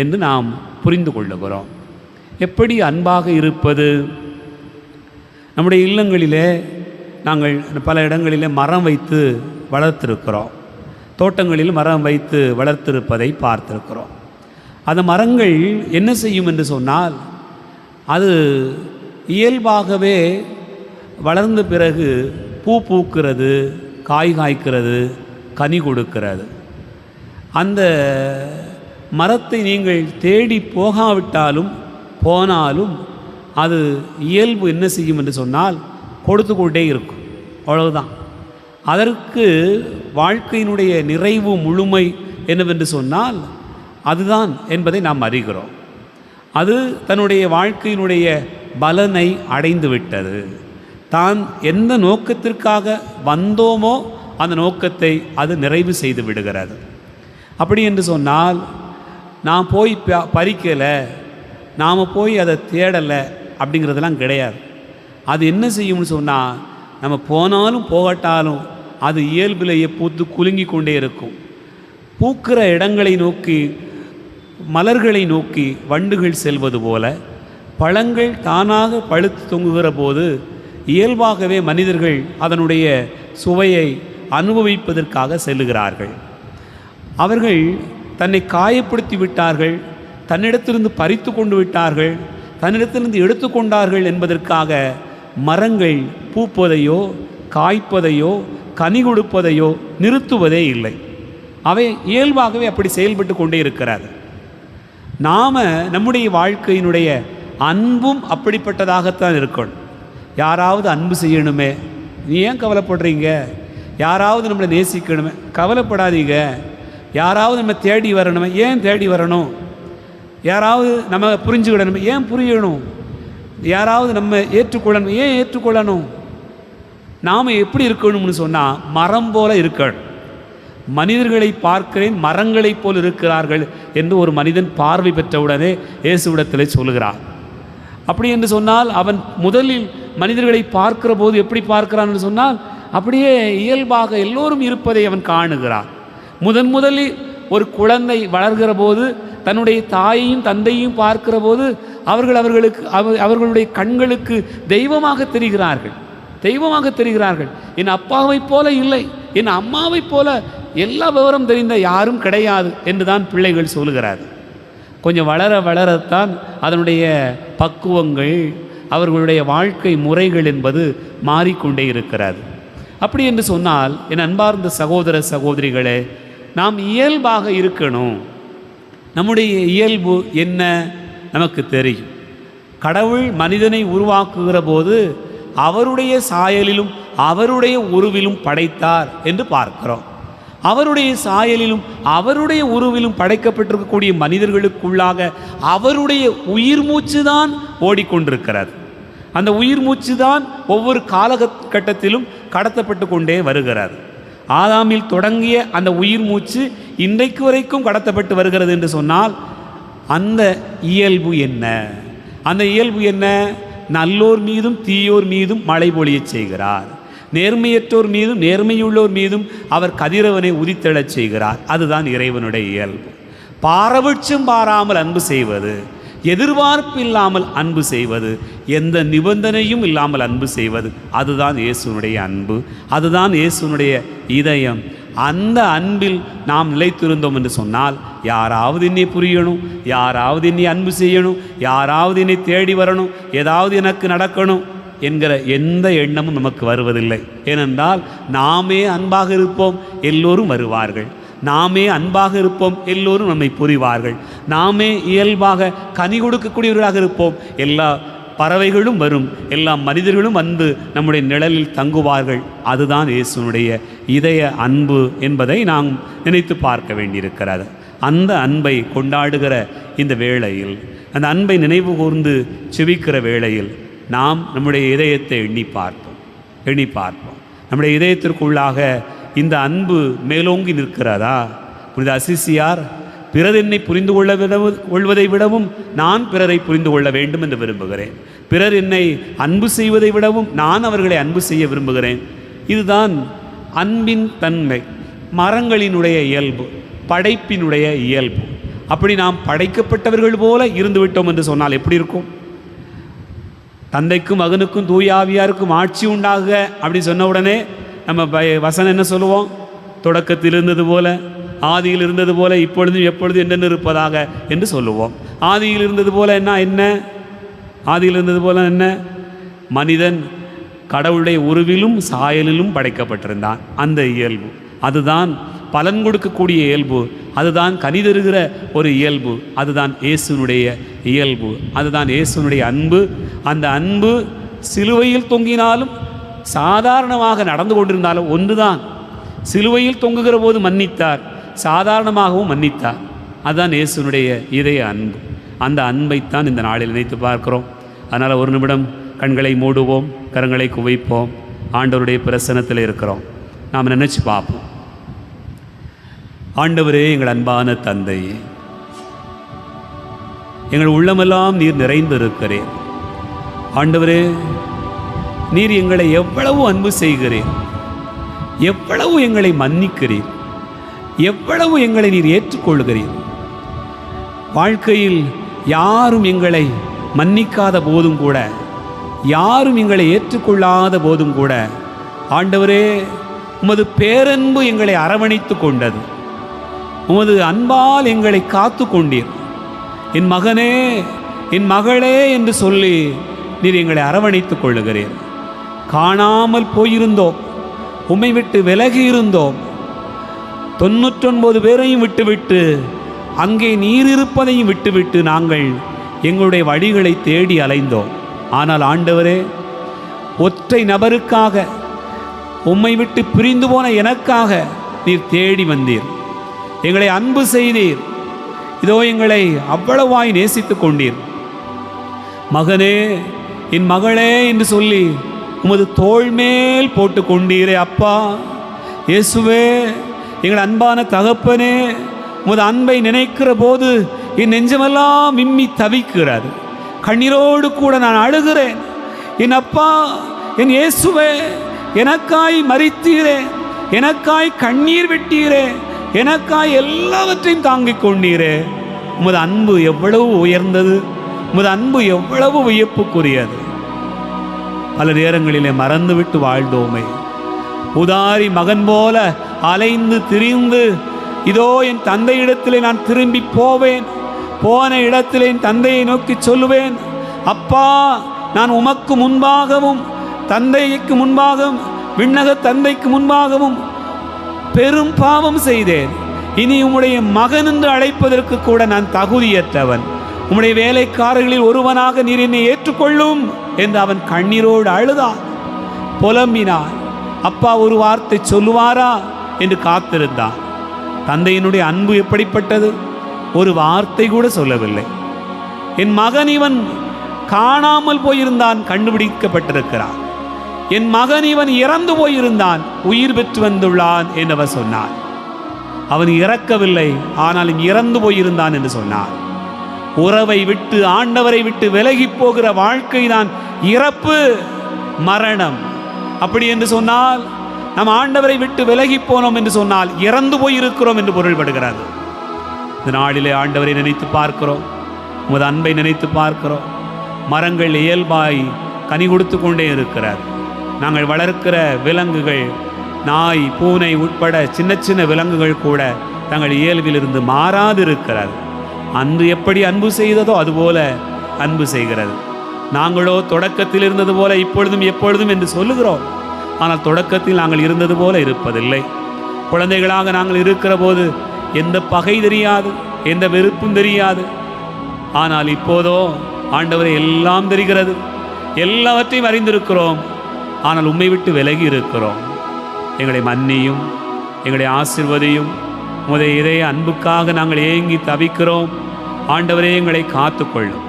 என்று நாம் புரிந்து கொள்ளுகிறோம். எப்படி அன்பாக இருப்பது? நம்முடைய இல்லங்களிலே நாங்கள் பல இடங்களிலே மரம் வைத்து வளர்த்திருக்கிறோம், தோட்டங்களில் மரம் வைத்து வளர்த்திருப்பதை பார்த்திருக்கிறோம். அந்த மரங்கள் என்ன செய்யும் என்று சொன்னால், அது இயல்பாகவே வளர்ந்த பிறகு பூ பூக்கிறது, காய் காய்க்கிறது, கனி கொடுக்கிறது. அந்த மரத்தை நீங்கள் தேடி போகாவிட்டாலும் போனாலும் அது இயல்பு என்ன செய்யும் என்று சொன்னால், கொடுத்து கொண்டே இருக்கும், அவ்வளவுதான். அதற்கு வாழ்க்கையினுடைய நிறைவு முழுமை என்னவென்று சொன்னால் அதுதான் என்பதை நாம் அறிகிறோம். அது தன்னுடைய வாழ்க்கையினுடைய பலனை அடைந்து விட்டது. தான் எந்த நோக்கத்திற்காக வந்தோமோ அந்த நோக்கத்தை அது நிறைவு செய்து விடுகிறது. அப்படி என்று சொன்னால், நான் போய் பறிக்கலை, நாம் போய் அதை தேடலை அப்படிங்கிறதெல்லாம் கிடையாது. அது என்ன செய்யும்னு சொன்னால், நம்ம போனாலும் போகட்டாலும் அது இயல்பிலேயே பூத்து குலுங்கி கொண்டே இருக்கும். பூக்கிற இடங்களை நோக்கி, மலர்களை நோக்கி வண்டுகள் செல்வது போல, பழங்கள் தானாக பழுத்து தொங்குகிற போது இயல்பாகவே மனிதர்கள் அதனுடைய சுவையை அனுபவிப்பதற்காக செல்லுகிறார்கள். அவர்கள் தன்னை காயப்படுத்தி விட்டார்கள், தன்னிடத்திலிருந்து பறித்து கொண்டு விட்டார்கள், தன்னிடத்திலிருந்து எடுத்துக்கொண்டார்கள் என்பதற்காக மரங்கள் பூப்பதையோ காய்ப்பதையோ கனி கொடுப்பதையோ நிறுத்துவதே இல்லை. அவை இயல்பாகவே அப்படி செயல்பட்டு கொண்டே இருக்கிறார். நாம் நம்முடைய வாழ்க்கையினுடைய அன்பும் அப்படிப்பட்டதாகத்தான் இருக்கணும். யாராவது அன்பு செய்யணுமே, நீ ஏன் கவலைப்படுறீங்க? யாராவது நம்மளை நேசிக்கணுமே, கவலைப்படாதீங்க. யாராவது நம்ம தேடி வரணுமே, ஏன் தேடி வரணும்? யாராவது நம்ம புரிஞ்சுக்கிடணுமே, ஏன் புரியணும்? யாராவது நம்ம ஏற்றுக்கொள்ளணும், ஏன் ஏற்றுக்கொள்ளணும்? நாம் எப்படி இருக்கணும்னு சொன்னால், மரம் போல இருக்கணும். மனிதர்களை பார்க்கிறேன், மரங்களைப் போல் இருக்கிறார்கள் என்று ஒரு மனிதன் பார்வை பெற்றவுடனே இயேசுவிடத்தில் சொல்லுகிறார். அப்படி என்று சொன்னால், அவன் முதலில் மனிதர்களை பார்க்கிற போது எப்படி பார்க்கிறான் என்று சொன்னால், அப்படியே இயல்பாக எல்லோரும் இருப்பதை அவன் காணுகிறான். முதலில் ஒரு குழந்தை வளர்கிற போது தன்னுடைய தாயையும் தந்தையும் பார்க்கிற போது அவர்களுடைய கண்களுக்கு தெய்வமாக தெரிகிறார்கள், தெய்வமாக தெரிகிறார்கள். என் அப்பாவைப் போல இல்லை, என் அம்மாவைப் போல எல்லா விவரம் தெரிந்த யாரும் கிடையாது என்றுதான் பிள்ளைகள் சொல்லுகிறார். கொஞ்சம் வளர வளரத்தான் அதனுடைய பக்குவங்கள், அவர்களுடைய வாழ்க்கை முறைகள் என்பது மாறிக்கொண்டே இருக்கிறது. அப்படி என்று சொன்னால், என் அன்பார்ந்த சகோதர சகோதரிகளே, நாம் இயல்பாக இருக்கணும். நம்முடைய இயல்பு என்ன நமக்கு தெரியும். கடவுள் மனிதனை உருவாக்குகிற போது அவருடைய சாயலிலும் அவருடைய உருவிலும் படைத்தார் என்று பார்க்கிறோம். அவருடைய சாயலிலும் அவருடைய உருவிலும் படைக்கப்பட்டிருக்கக்கூடிய மனிதர்களுக்குள்ளாக அவருடைய உயிர் மூச்சு தான் ஓடிக்கொண்டிருக்கிறது. அந்த உயிர் மூச்சு தான் ஒவ்வொரு காலகட்டத்திலும் கடத்தப்பட்டு கொண்டே வருகிறது. ஆதாமில் தொடங்கிய அந்த உயிர் மூச்சு இன்றைக்கு வரைக்கும் கடத்தப்பட்டு வருகிறது என்று சொன்னால், அந்த இயல்பு என்ன? அந்த இயல்பு என்ன? நல்லோர் மீதும் தீயோர் மீதும் மழை பொழியச் செய்கிறார், நேர்மையற்றோர் மீதும் நேர்மையுள்ளோர் மீதும் அவர் கதிரவனை உதித்தெழச் செய்கிறார். அதுதான் இறைவனுடைய இயல்பு. பாரபட்சம் பாராமல் அன்பு செய்வது, எதிர்பார்ப்பு இல்லாமல் அன்பு செய்வது, எந்த நிபந்தனையும் இல்லாமல் அன்பு செய்வது, அதுதான் இயேசுனுடைய அன்பு, அதுதான் இயேசுனுடைய இதயம். அந்த அன்பில் நாம் நிலைத்திருந்தோம் என்று சொன்னால், யாராவது என்னை புரியணும், யாராவது என்னை அன்பு செய்யணும், யாராவது என்னை தேடி வரணும், ஏதாவது எனக்கு நடக்கணும், என்கிற எந்த எண்ணமும் நமக்கு வருவதில்லை. ஏனென்றால் நாமே அன்பாக இருப்போம், எல்லோரும் வருவார்கள். நாமே அன்பாக இருப்போம், எல்லோரும் நம்மை புரிவார்கள். நாமே இயல்பாக கனி கொடுக்கக்கூடியவர்களாக இருப்போம், எல்லா பறவைகளும் வரும், எல்லா மனிதர்களும் வந்து நம்முடைய நிழலில் தங்குவார்கள். அதுதான் இயேசுனுடைய இதய அன்பு என்பதை நாம் நினைத்து பார்க்க வேண்டியிருக்கிறது. அந்த அன்பை கொண்டாடுகிற இந்த வேளையில், அந்த அன்பை நினைவு கூர்ந்து செபிக்கிற வேளையில் நாம் நம்முடைய இதயத்தை எண்ணி பார்ப்போம். நம்முடைய இதயத்திற்குள்ளாக இந்த அன்பு மேலோங்கி நிற்கிறதா? புனித அசிசியார் பிறர் என்னை புரிந்து கொள்வதை விடவும் நான் பிறரை புரிந்து கொள்ள வேண்டும் என்று விரும்புகிறேன். பிறர் என்னை அன்பு செய்வதை விடவும் நான் அவர்களை அன்பு செய்ய விரும்புகிறேன். இதுதான் அன்பின் தன்மை, மரங்களினுடைய இயல்பு, படைப்பினுடைய இயல்பு. அப்படி நாம் படைக்கப்பட்டவர்கள் போல இருந்துவிட்டோம் என்று சொன்னால் எப்படி இருக்கும்? தந்தைக்கும் மகனுக்கும் தூயாவியாருக்கும் ஆட்சி உண்டாக அப்படி சொன்ன உடனே நம்ம வசனம் என்ன சொல்லுவோம்? தொடக்கத்தில் இருந்தது போல, ஆதியில் இருந்தது போல, இப்பொழுதும் எப்பொழுதும் என்னென்னு இருப்பதாக என்று சொல்லுவோம். ஆதியில் இருந்தது போல என்ன? ஆதியில் இருந்தது போல என்ன? மனிதன் கடவுளுடைய உருவிலும் சாயலிலும் படைக்கப்பட்டிருந்தான். அந்த இயல்பு அதுதான் பலன் கொடுக்கக்கூடிய இயல்பு, அதுதான் கனிதருகிற ஒரு இயல்பு, அதுதான் இயேசுனுடைய இயல்பு, அதுதான் இயேசுனுடைய அன்பு. அந்த அன்பு சிலுவையில் தொங்கினாலும் சாதாரணமாக நடந்து கொண்டிருந்தாலும் ஒன்றுதான். சிலுவையில் தொங்குகிற போது மன்னித்தார், சாதாரணமாகவும் மன்னித்தார். அதுதான் இயேசுனுடைய இதய அன்பு. அந்த அன்பைத்தான் இந்த நாளில் நினைத்து பார்க்கிறோம். அதனால் ஒரு நிமிடம் கண்களை மூடுவோம், கரங்களை குவைப்போம். ஆண்டவருடைய பிரசன்னத்தில் இருக்கிறோம். நாம் நினச்சி பார்ப்போம். ஆண்டவரே, எங்கள் அன்பான தந்தையே, எங்கள் உள்ளமெல்லாம் நீர் நிறைந்து இருக்கிறேன். ஆண்டவரே, நீர் எங்களை எவ்வளவு அன்பு செய்கிறீர், எவ்வளவு எங்களை மன்னிக்கிறீர், எவ்வளவு எங்களை நீர் ஏற்றுக்கொள்கிறீர். வாழ்க்கையில் யாரும் எங்களை மன்னிக்காத போதும் கூட, யாரும் எங்களை ஏற்றுக்கொள்ளாத போதும் கூட, ஆண்டவரே, உமது பேரன்பு எங்களை அரவணைத்து கொண்டது. உமது அன்பால் எங்களை காத்து கொண்டீர். என் மகனே, என் மகளே என்று சொல்லி நீர் எங்களை அரவணைத்துக் கொள்ளுகிறீர். காணாமல் போயிருந்தோம், உம்மை விட்டு விலகி இருந்தோம். 99 பேரையும் விட்டுவிட்டு, அங்கே நீர் இருப்பதையும் விட்டுவிட்டு நாங்கள் எங்களுடைய வழிகளை தேடி அலைந்தோம். ஆனால் ஆண்டவரே, ஒற்றை நபருக்காக, உம்மை விட்டு பிரிந்து போன எனக்காக நீர் தேடி வந்தீர், எங்களை அன்பு செய்தீர். இதோ எங்களை அவ்வளவாய் நேசித்து கொண்டீர். மகனே, என் மகளே என்று சொல்லி உமது தோள் மேல் போட்டு கொண்டீரே அப்பா. இயேசுவே, எங்கள் அன்பான தகப்பனே, உமது அன்பை நினைக்கிற போது என் நெஞ்சமெல்லாம் விம்மி தவிக்கிறது. கண்ணீரோடு கூட நான் அழுகிறேன். என் அப்பா, என் இயேசுவே, எனக்காய் மரித்தீரே, எனக்காய் கண்ணீர் விட்டீரே, எனக்காய் எல்லாவற்றையும் தாங்கிக் கொண்டீரே. உமது அன்பு எவ்வளவு உயர்ந்தது, உமது அன்பு எவ்வளவு வியப்புக்குரியது. பல நேரங்களிலே மறந்துவிட்டு வாழ்ந்தோமே. உதாரி மகன் போல அலைந்து திரிந்து, இதோ என் தந்தையிடத்திலே நான் திரும்பி போவேன், போன இடத்திலே என் தந்தையை நோக்கி சொல்லுவேன், அப்பா, நான் உமக்கு முன்பாகவும் தந்தைக்கு முன்பாகவும் விண்ணக தந்தைக்கு முன்பாகவும் பெரும் பாவம் செய்தேன். இனி உம்முடைய மகன் என்று அழைப்பதற்கு கூட நான் தகுதியற்றவன். உம்முடைய வேலைக்காரர்களில் ஒருவனாக நீர் என்னை ஏற்றுக்கொள்ளும் என்று அவன் கண்ணீரோடு அழுதான், புலம்பினான். அப்பா ஒரு வார்த்தை சொல்லுவாரா என்று காத்திருந்தான். தந்தையினுடைய அன்பு எப்படிப்பட்டது? ஒரு வார்த்தை கூட சொல்லவில்லை. என் மகன் இவன் காணாமல் போயிருந்தான், கண்டுபிடிக்கப்பட்டிருக்கிறான். என் மகன் இவன் இறந்து போயிருந்தான், உயிர் பெற்று வந்துள்ளான் என்று அவர் சொன்னார். அவன் இறக்கவில்லை, ஆனாலும் இறந்து போயிருந்தான் என்று சொன்னார். உறவை விட்டு, ஆண்டவரை விட்டு விலகி போகிற வாழ்க்கை தான் இறப்பு, மரணம். அப்படி என்று சொன்னால், நம் ஆண்டவரை விட்டு விலகி போனோம் என்று சொன்னால் இறந்து போயிருக்கிறோம் என்று பொருள்படுகிறது. இந்த நாளிலே ஆண்டவரை நினைத்து பார்க்கிறோம், உமது அன்பை நினைத்து பார்க்கிறோம். மரங்கள் இயல்பாய் கனி கொடுத்து கொண்டே இருக்கிறார். நாங்கள் வளர்க்கிற விலங்குகள், நாய், பூனை உட்பட சின்ன சின்ன விலங்குகள் கூட தங்கள் இயல்பிலிருந்து மாறாது இருக்கிறார். அன்று எப்படி அன்பு செய்ததோ அதுபோல அன்பு செய்கிறது. நாங்களோ தொடக்கத்தில் இருந்தது போல இப்பொழுதும் எப்பொழுதும் என்று சொல்லுகிறோம். ஆனால் தொடக்கத்தில் நாங்கள் இருந்தது போல இருப்பதில்லை. குழந்தைகளாக நாங்கள் இருக்கிற போது எந்த பகை தெரியாது, எந்த வெறுப்பும் தெரியாது. ஆனால் இப்போதோ ஆண்டவரை எல்லாம் தெரிகிறது, எல்லாவற்றையும் அறிந்திருக்கிறோம். ஆனால் உம்மை விட்டு விலகி இருக்கிறோம். எங்களை மன்னியும், எங்களை ஆசீர்வதியும். உம்முடைய இதய அன்புக்காக நாங்கள் ஏங்கி தவிக்கிறோம். ஆண்டவரே எங்களை காத்துக்கொள்ளும்.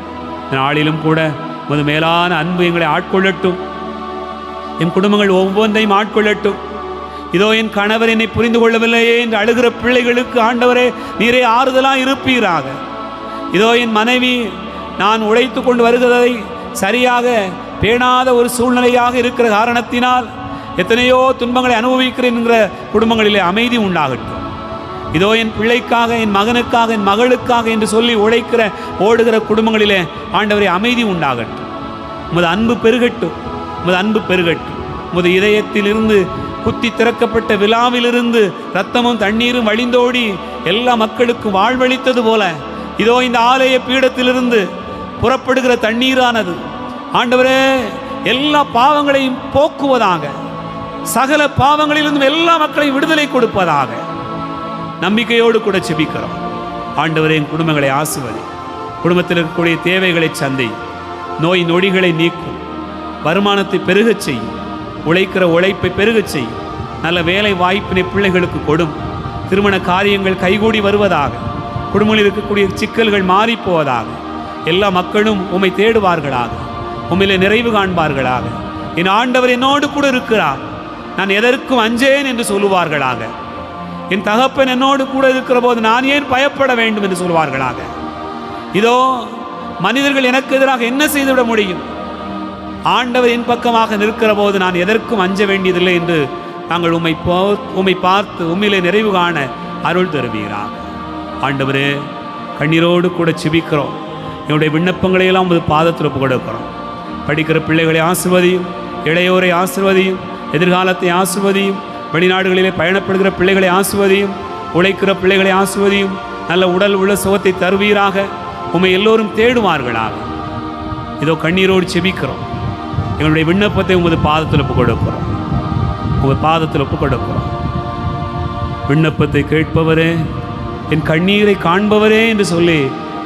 நாளிலும் கூட உமது மேலான அன்பு எங்களை ஆட்கொள்ளட்டும். என் குடும்பங்கள் ஒவ்வொன்றையும் ஆட்கொள்ளட்டும். இதோ என் கணவர் என்னை புரிந்து கொள்ளவில்லையே என்று அழுகிற பிள்ளைகளுக்கு ஆண்டவரே நீரே ஆறுதலாக இருப்பீராக. இதோ என் மனைவி நான் உழைத்து கொண்டு வருகிறதை சரியாக பேணாத ஒரு சூழ்நிலையாக இருக்கிற காரணத்தினால் எத்தனையோ துன்பங்களை அனுபவிக்கிறேன் என்கிற குடும்பங்களிலே அமைதி உண்டாகட்டும். இதோ என் பிள்ளைக்காக, என் மகனுக்காக, என் மகளுக்காக என்று சொல்லி உழைக்கிற ஓடுகிற குடும்பங்களிலே ஆண்டவரே அமைதி உண்டாகட்டும். உமது அன்பு பெருகட்டும், உமது அன்பு பெருகட்டும். உமது இதயத்திலிருந்து குத்தி திறக்கப்பட்ட விழாவிலிருந்து இரத்தமும் தண்ணீரும் வழிந்தோடி எல்லா மக்களுக்கும் வாழ்வளித்தது போல இதோ இந்த ஆலய பீடத்திலிருந்து புறப்படுகிற தண்ணீரானது ஆண்டவரே எல்லா பாவங்களையும் போக்குவதாக, சகல பாவங்களிலிருந்தும் எல்லா மக்களையும் விடுதலை கொடுப்பதாக நம்பிக்கையோடு கூட செபிக்கிறோம். ஆண்டவரே என் குடும்பங்களை ஆசுவதி, குடும்பத்தில் இருக்கக்கூடிய தேவைகளை சந்தை, நோய் நொடிகளை நீக்கும், வருமானத்தை பெருகச் செய்யும், உழைக்கிற உழைப்பை பெருகச் செய்யும், நல்ல வேலை வாய்ப்பினை பிள்ளைகளுக்கு கொடும், திருமண காரியங்கள் கைகூடி வருவதாக, குடும்பத்தில் இருக்கக்கூடிய சிக்கல்கள் மாறிப்போவதாக, எல்லா மக்களும் உம்மை தேடுவார்களாக, உம்மிலே நிறைவு காண்பார்களாக. என் ஆண்டவர் என்னோடு கூட இருக்கிறார், நான் எதற்கும் அஞ்சேன் என்று சொல்லுவார்களாக. என் தகப்பன் என்னோடு கூட இருக்கிற போது நான் ஏன் பயப்பட வேண்டும் என்று சொல்வார்களாக. இதோ மனிதர்கள் எனக்கு எதிராக என்ன செய்துவிட முடியும், ஆண்டவர் என் பக்கமாக நிற்கிற போது நான் எதற்கும் அஞ்ச வேண்டியதில்லை என்று நாங்கள் உம்மை பார்த்து உம்மிலே நிறைவு காண அருள் தருவீராக. ஆண்டவரே கண்ணீரோடு கூட செபிக்கிறோம். என்னுடைய விண்ணப்பங்களை எல்லாம் உமது பாதத்தில் ஒப்புக் கொடுக்கிறோம். படிக்கிற பிள்ளைகளை ஆசிர்வதியும், இளையோரை ஆசிர்வதியும், எதிர்காலத்தை ஆசிர்வதியும், வெளிநாடுகளிலே பயணப்படுகிற பிள்ளைகளை ஆசிர்வதியும், உழைக்கிற பிள்ளைகளை ஆசிர்வதியும், நல்ல உடல் உள்ள சுகத்தை தருவீராக. உம்மை எல்லோரும் தேடுவார்களாக. இதோ கண்ணீரோடு செபிக்கிறோம். எங்களுடைய விண்ணப்பத்தை உமது பாதத்தில் ஒப்புக் கொடுக்கிறோம், உமது பாதத்தில் ஒப்புக் கொடுக்கிறோம். விண்ணப்பத்தை கேட்பவரே, என் கண்ணீரை காண்பவரே என்று சொல்லி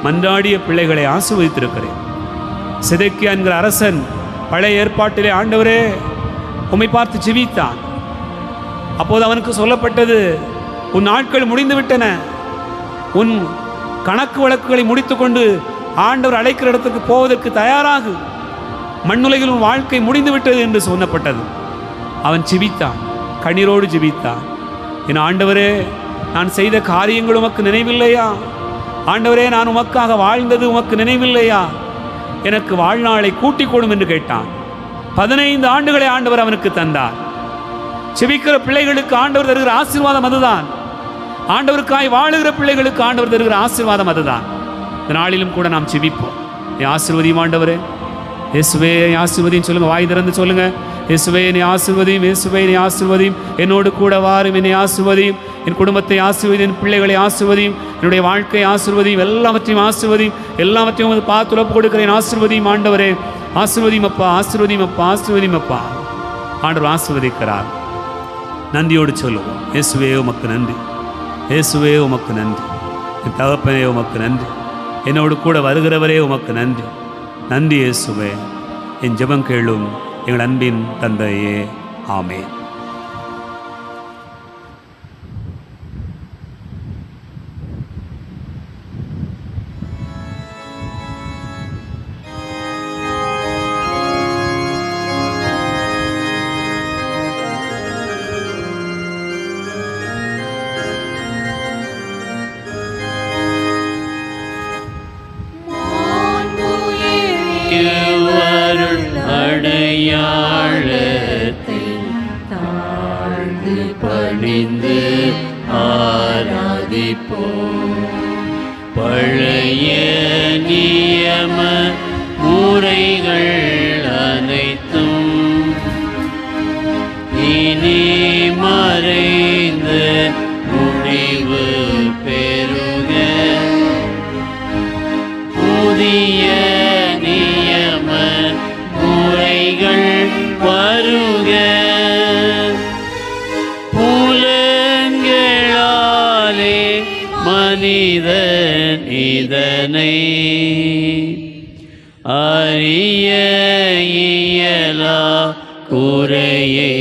மன்றாடிய பிள்ளைகளை ஆசீர்வதித்திருக்கிறேன். சிதேக்கியா என்கிற அரசன் பழைய ஏற்பாட்டிலே ஆண்டவரே உம்மை பார்த்து ஜெபித்தான். அப்போது அவனுக்கு சொல்லப்பட்டது, உன் நாட்கள் முடிந்து விட்டன, உன் கணக்கு வழக்குகளை முடித்துக்கொண்டு ஆண்டவர் அழைக்கிற இடத்துக்கு போவதற்கு தயாராகு, மண்ணுலகில் உன் வாழ்க்கை முடிந்து விட்டது என்று சொல்லப்பட்டது. அவன் ஜெபித்தான், கண்ணீரோடு ஜெபித்தான். என் ஆண்டவரே, நான் செய்த காரியங்கள் உமக்கு நினைவில்லையா? ஆண்டவரே, நான் உமக்காக வாழ்ந்தது உமக்கு நினைவில்லையா? எனக்கு வாழ்நாளை கூட்டிக் கொடும் என்று கேட்டான். 15 ஆண்டுகளை ஆண்டவர் அவனுக்கு தந்தார். செபிக்கிற பிள்ளைகளுக்கு ஆண்டவர் தருகிற ஆசீர்வாதம் அதுதான். ஆண்டவருக்காய் வாழுகிற பிள்ளைகளுக்கு ஆண்டவர் தருகிற ஆசீர்வாதம் அதுதான். இந்த நாளிலும் கூட நாம் செபிப்போம். ஆசீர்வதியும் ஆண்டவரே, இயேசுவே ஆசீர்வதியும் சொல்லுங்க, வாய் திறந்து சொல்லுங்க. இயேசுவே என்னை ஆசீர்வதியும், இயேசுவே என்னை ஆசீர்வதியும், என்னோடு கூட வாரும், என்னை ஆசீர்வதியும், என் குடும்பத்தை ஆசீர்வதியும், என் பிள்ளைகளை ஆசீர்வதியும், என்னுடைய வாழ்க்கையை ஆசீர்வதியும், எல்லாவற்றையும் ஆசீர்வதியும், எல்லாவற்றையும் வந்து பார்த்து ஒப்பு கொடுக்கிறேன். ஆசீர்வதியும் ஆண்டவரே, ஆசீர்வதியும் அப்பா, ஆசீர்வதியும் அப்பா, ஆசீர்வதியும் அப்பா. ஆண்டவர் ஆசீர்வதிக்கிறார். நன்றியோடு சொல்லுவோம், இயேசுவே உமக்கு நன்றி, இயேசுவே உமக்கு நன்றி, என் தகப்பனே உமக்கு நன்றி, என்னோடு கூட வருகிறவரே உமக்கு நன்றி. நன்றி இயேசுவே. என் ஜெபம் கேளும் எங்கள் அன்பின் தந்தையே, ஆமென். அடையாளத்தை தாழ்ந்து பணிந்து ஆராதிப்போம். பழைய நியம முறைகள் அனைத்தும் இனி மறைந்து முடிவு பெறுக. புதிய நியம இதனை அறிய இயலா குறையை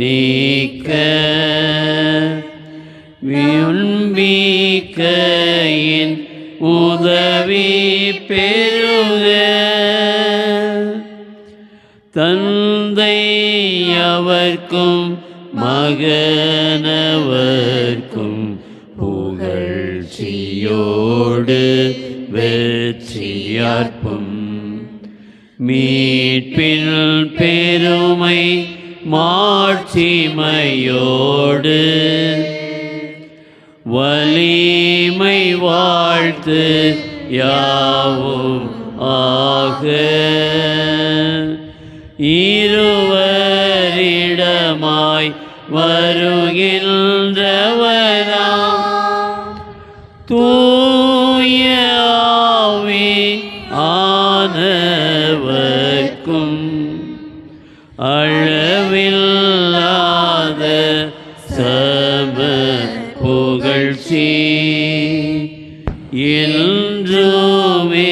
நீக்க விண்பிக்கையின் உதவி பெருக தந்தை அவர்க்கும் மகனவர்க்கும் புகழ்ச்சியோடு வெற்றியார்ப்பும் மீட்பின் பெருமை மாட்சிமையோடு வலிமை வாழ்த்து யாவும் ஆக இருவரிடமாய் வருகின்றவராம் தூய ஆவி ஆனவர்க்கும் அளவில்லாத சம புகழ்ச்சி என்றுமே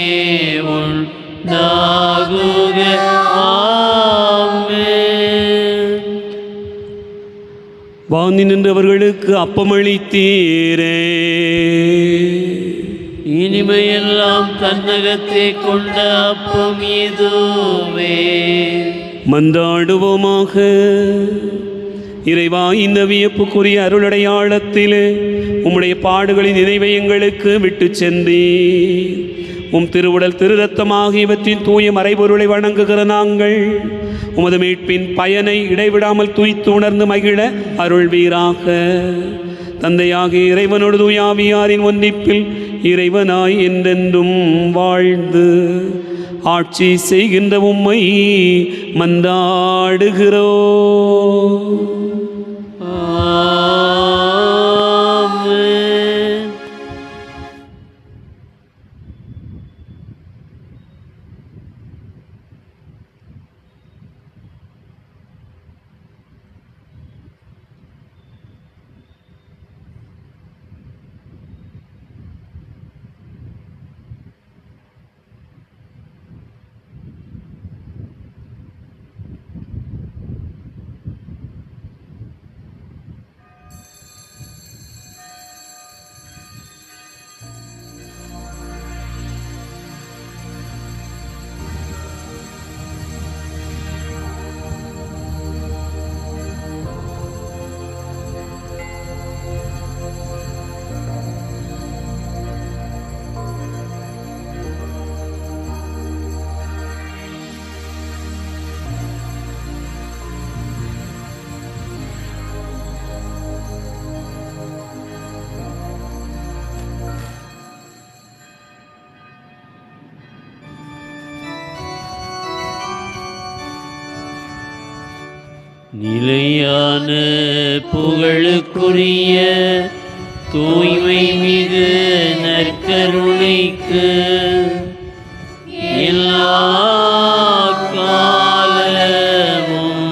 உண்டாகுக. ஆமென். வாங்கி நின்றவர்களுக்கு அப்பமளித்தீரே, இனிமையெல்லாம் தன்னகத்தை கொண்ட அப்பம் இதுவே. மன்றாடுவோமாக. இறைவா, இந்த வியப்புக்குரிய அருளடையாளத்திலே உம்முடைய பாடுகளின் நினைவை எங்களுக்கு விட்டு சென்றீர். உம் திருவுடல் திரு ரத்தமாகியவற்றின் தூய மறைபொருளை வணங்குகிற நாங்கள் உமது மீட்பின் பயனை இடைவிடாமல் துய்த்து உணர்ந்து மகிழ அருள்வீராக. தந்தையாகிய இறைவனோடு தூயாவியாரின் ஒன்றிப்பில் இறைவனாய் என்றென்றும் வாழ்ந்து ஆட்சி செய்கின்ற உம்மை மன்றாடுகிறோ. ஆமென். நிலையான புகழுக்குரிய தூய்மை மிகு நற்கருணைக்கு எல்லா காலமும்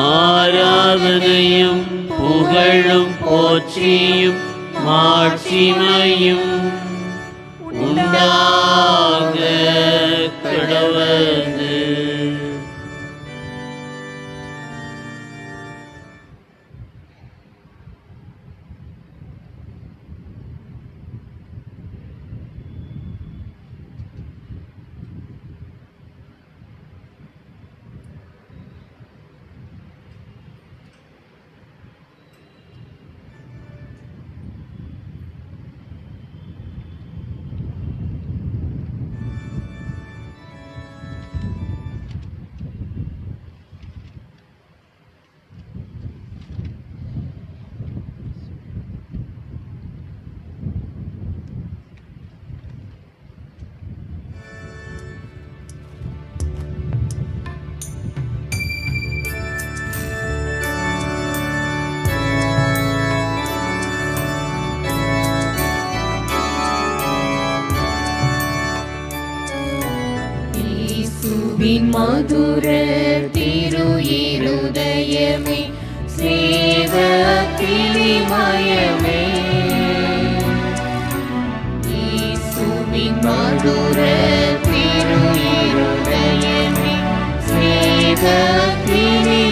ஆராதனையும் புகழும் போற்றியும் மாட்சிமையும் உண்டாக கடவது. மதுர திரு இருதயமே சேவ கிளிமயமே ஈசுவின் நின் மதுர திரு இருதயமே ஸ்நேகத்தினை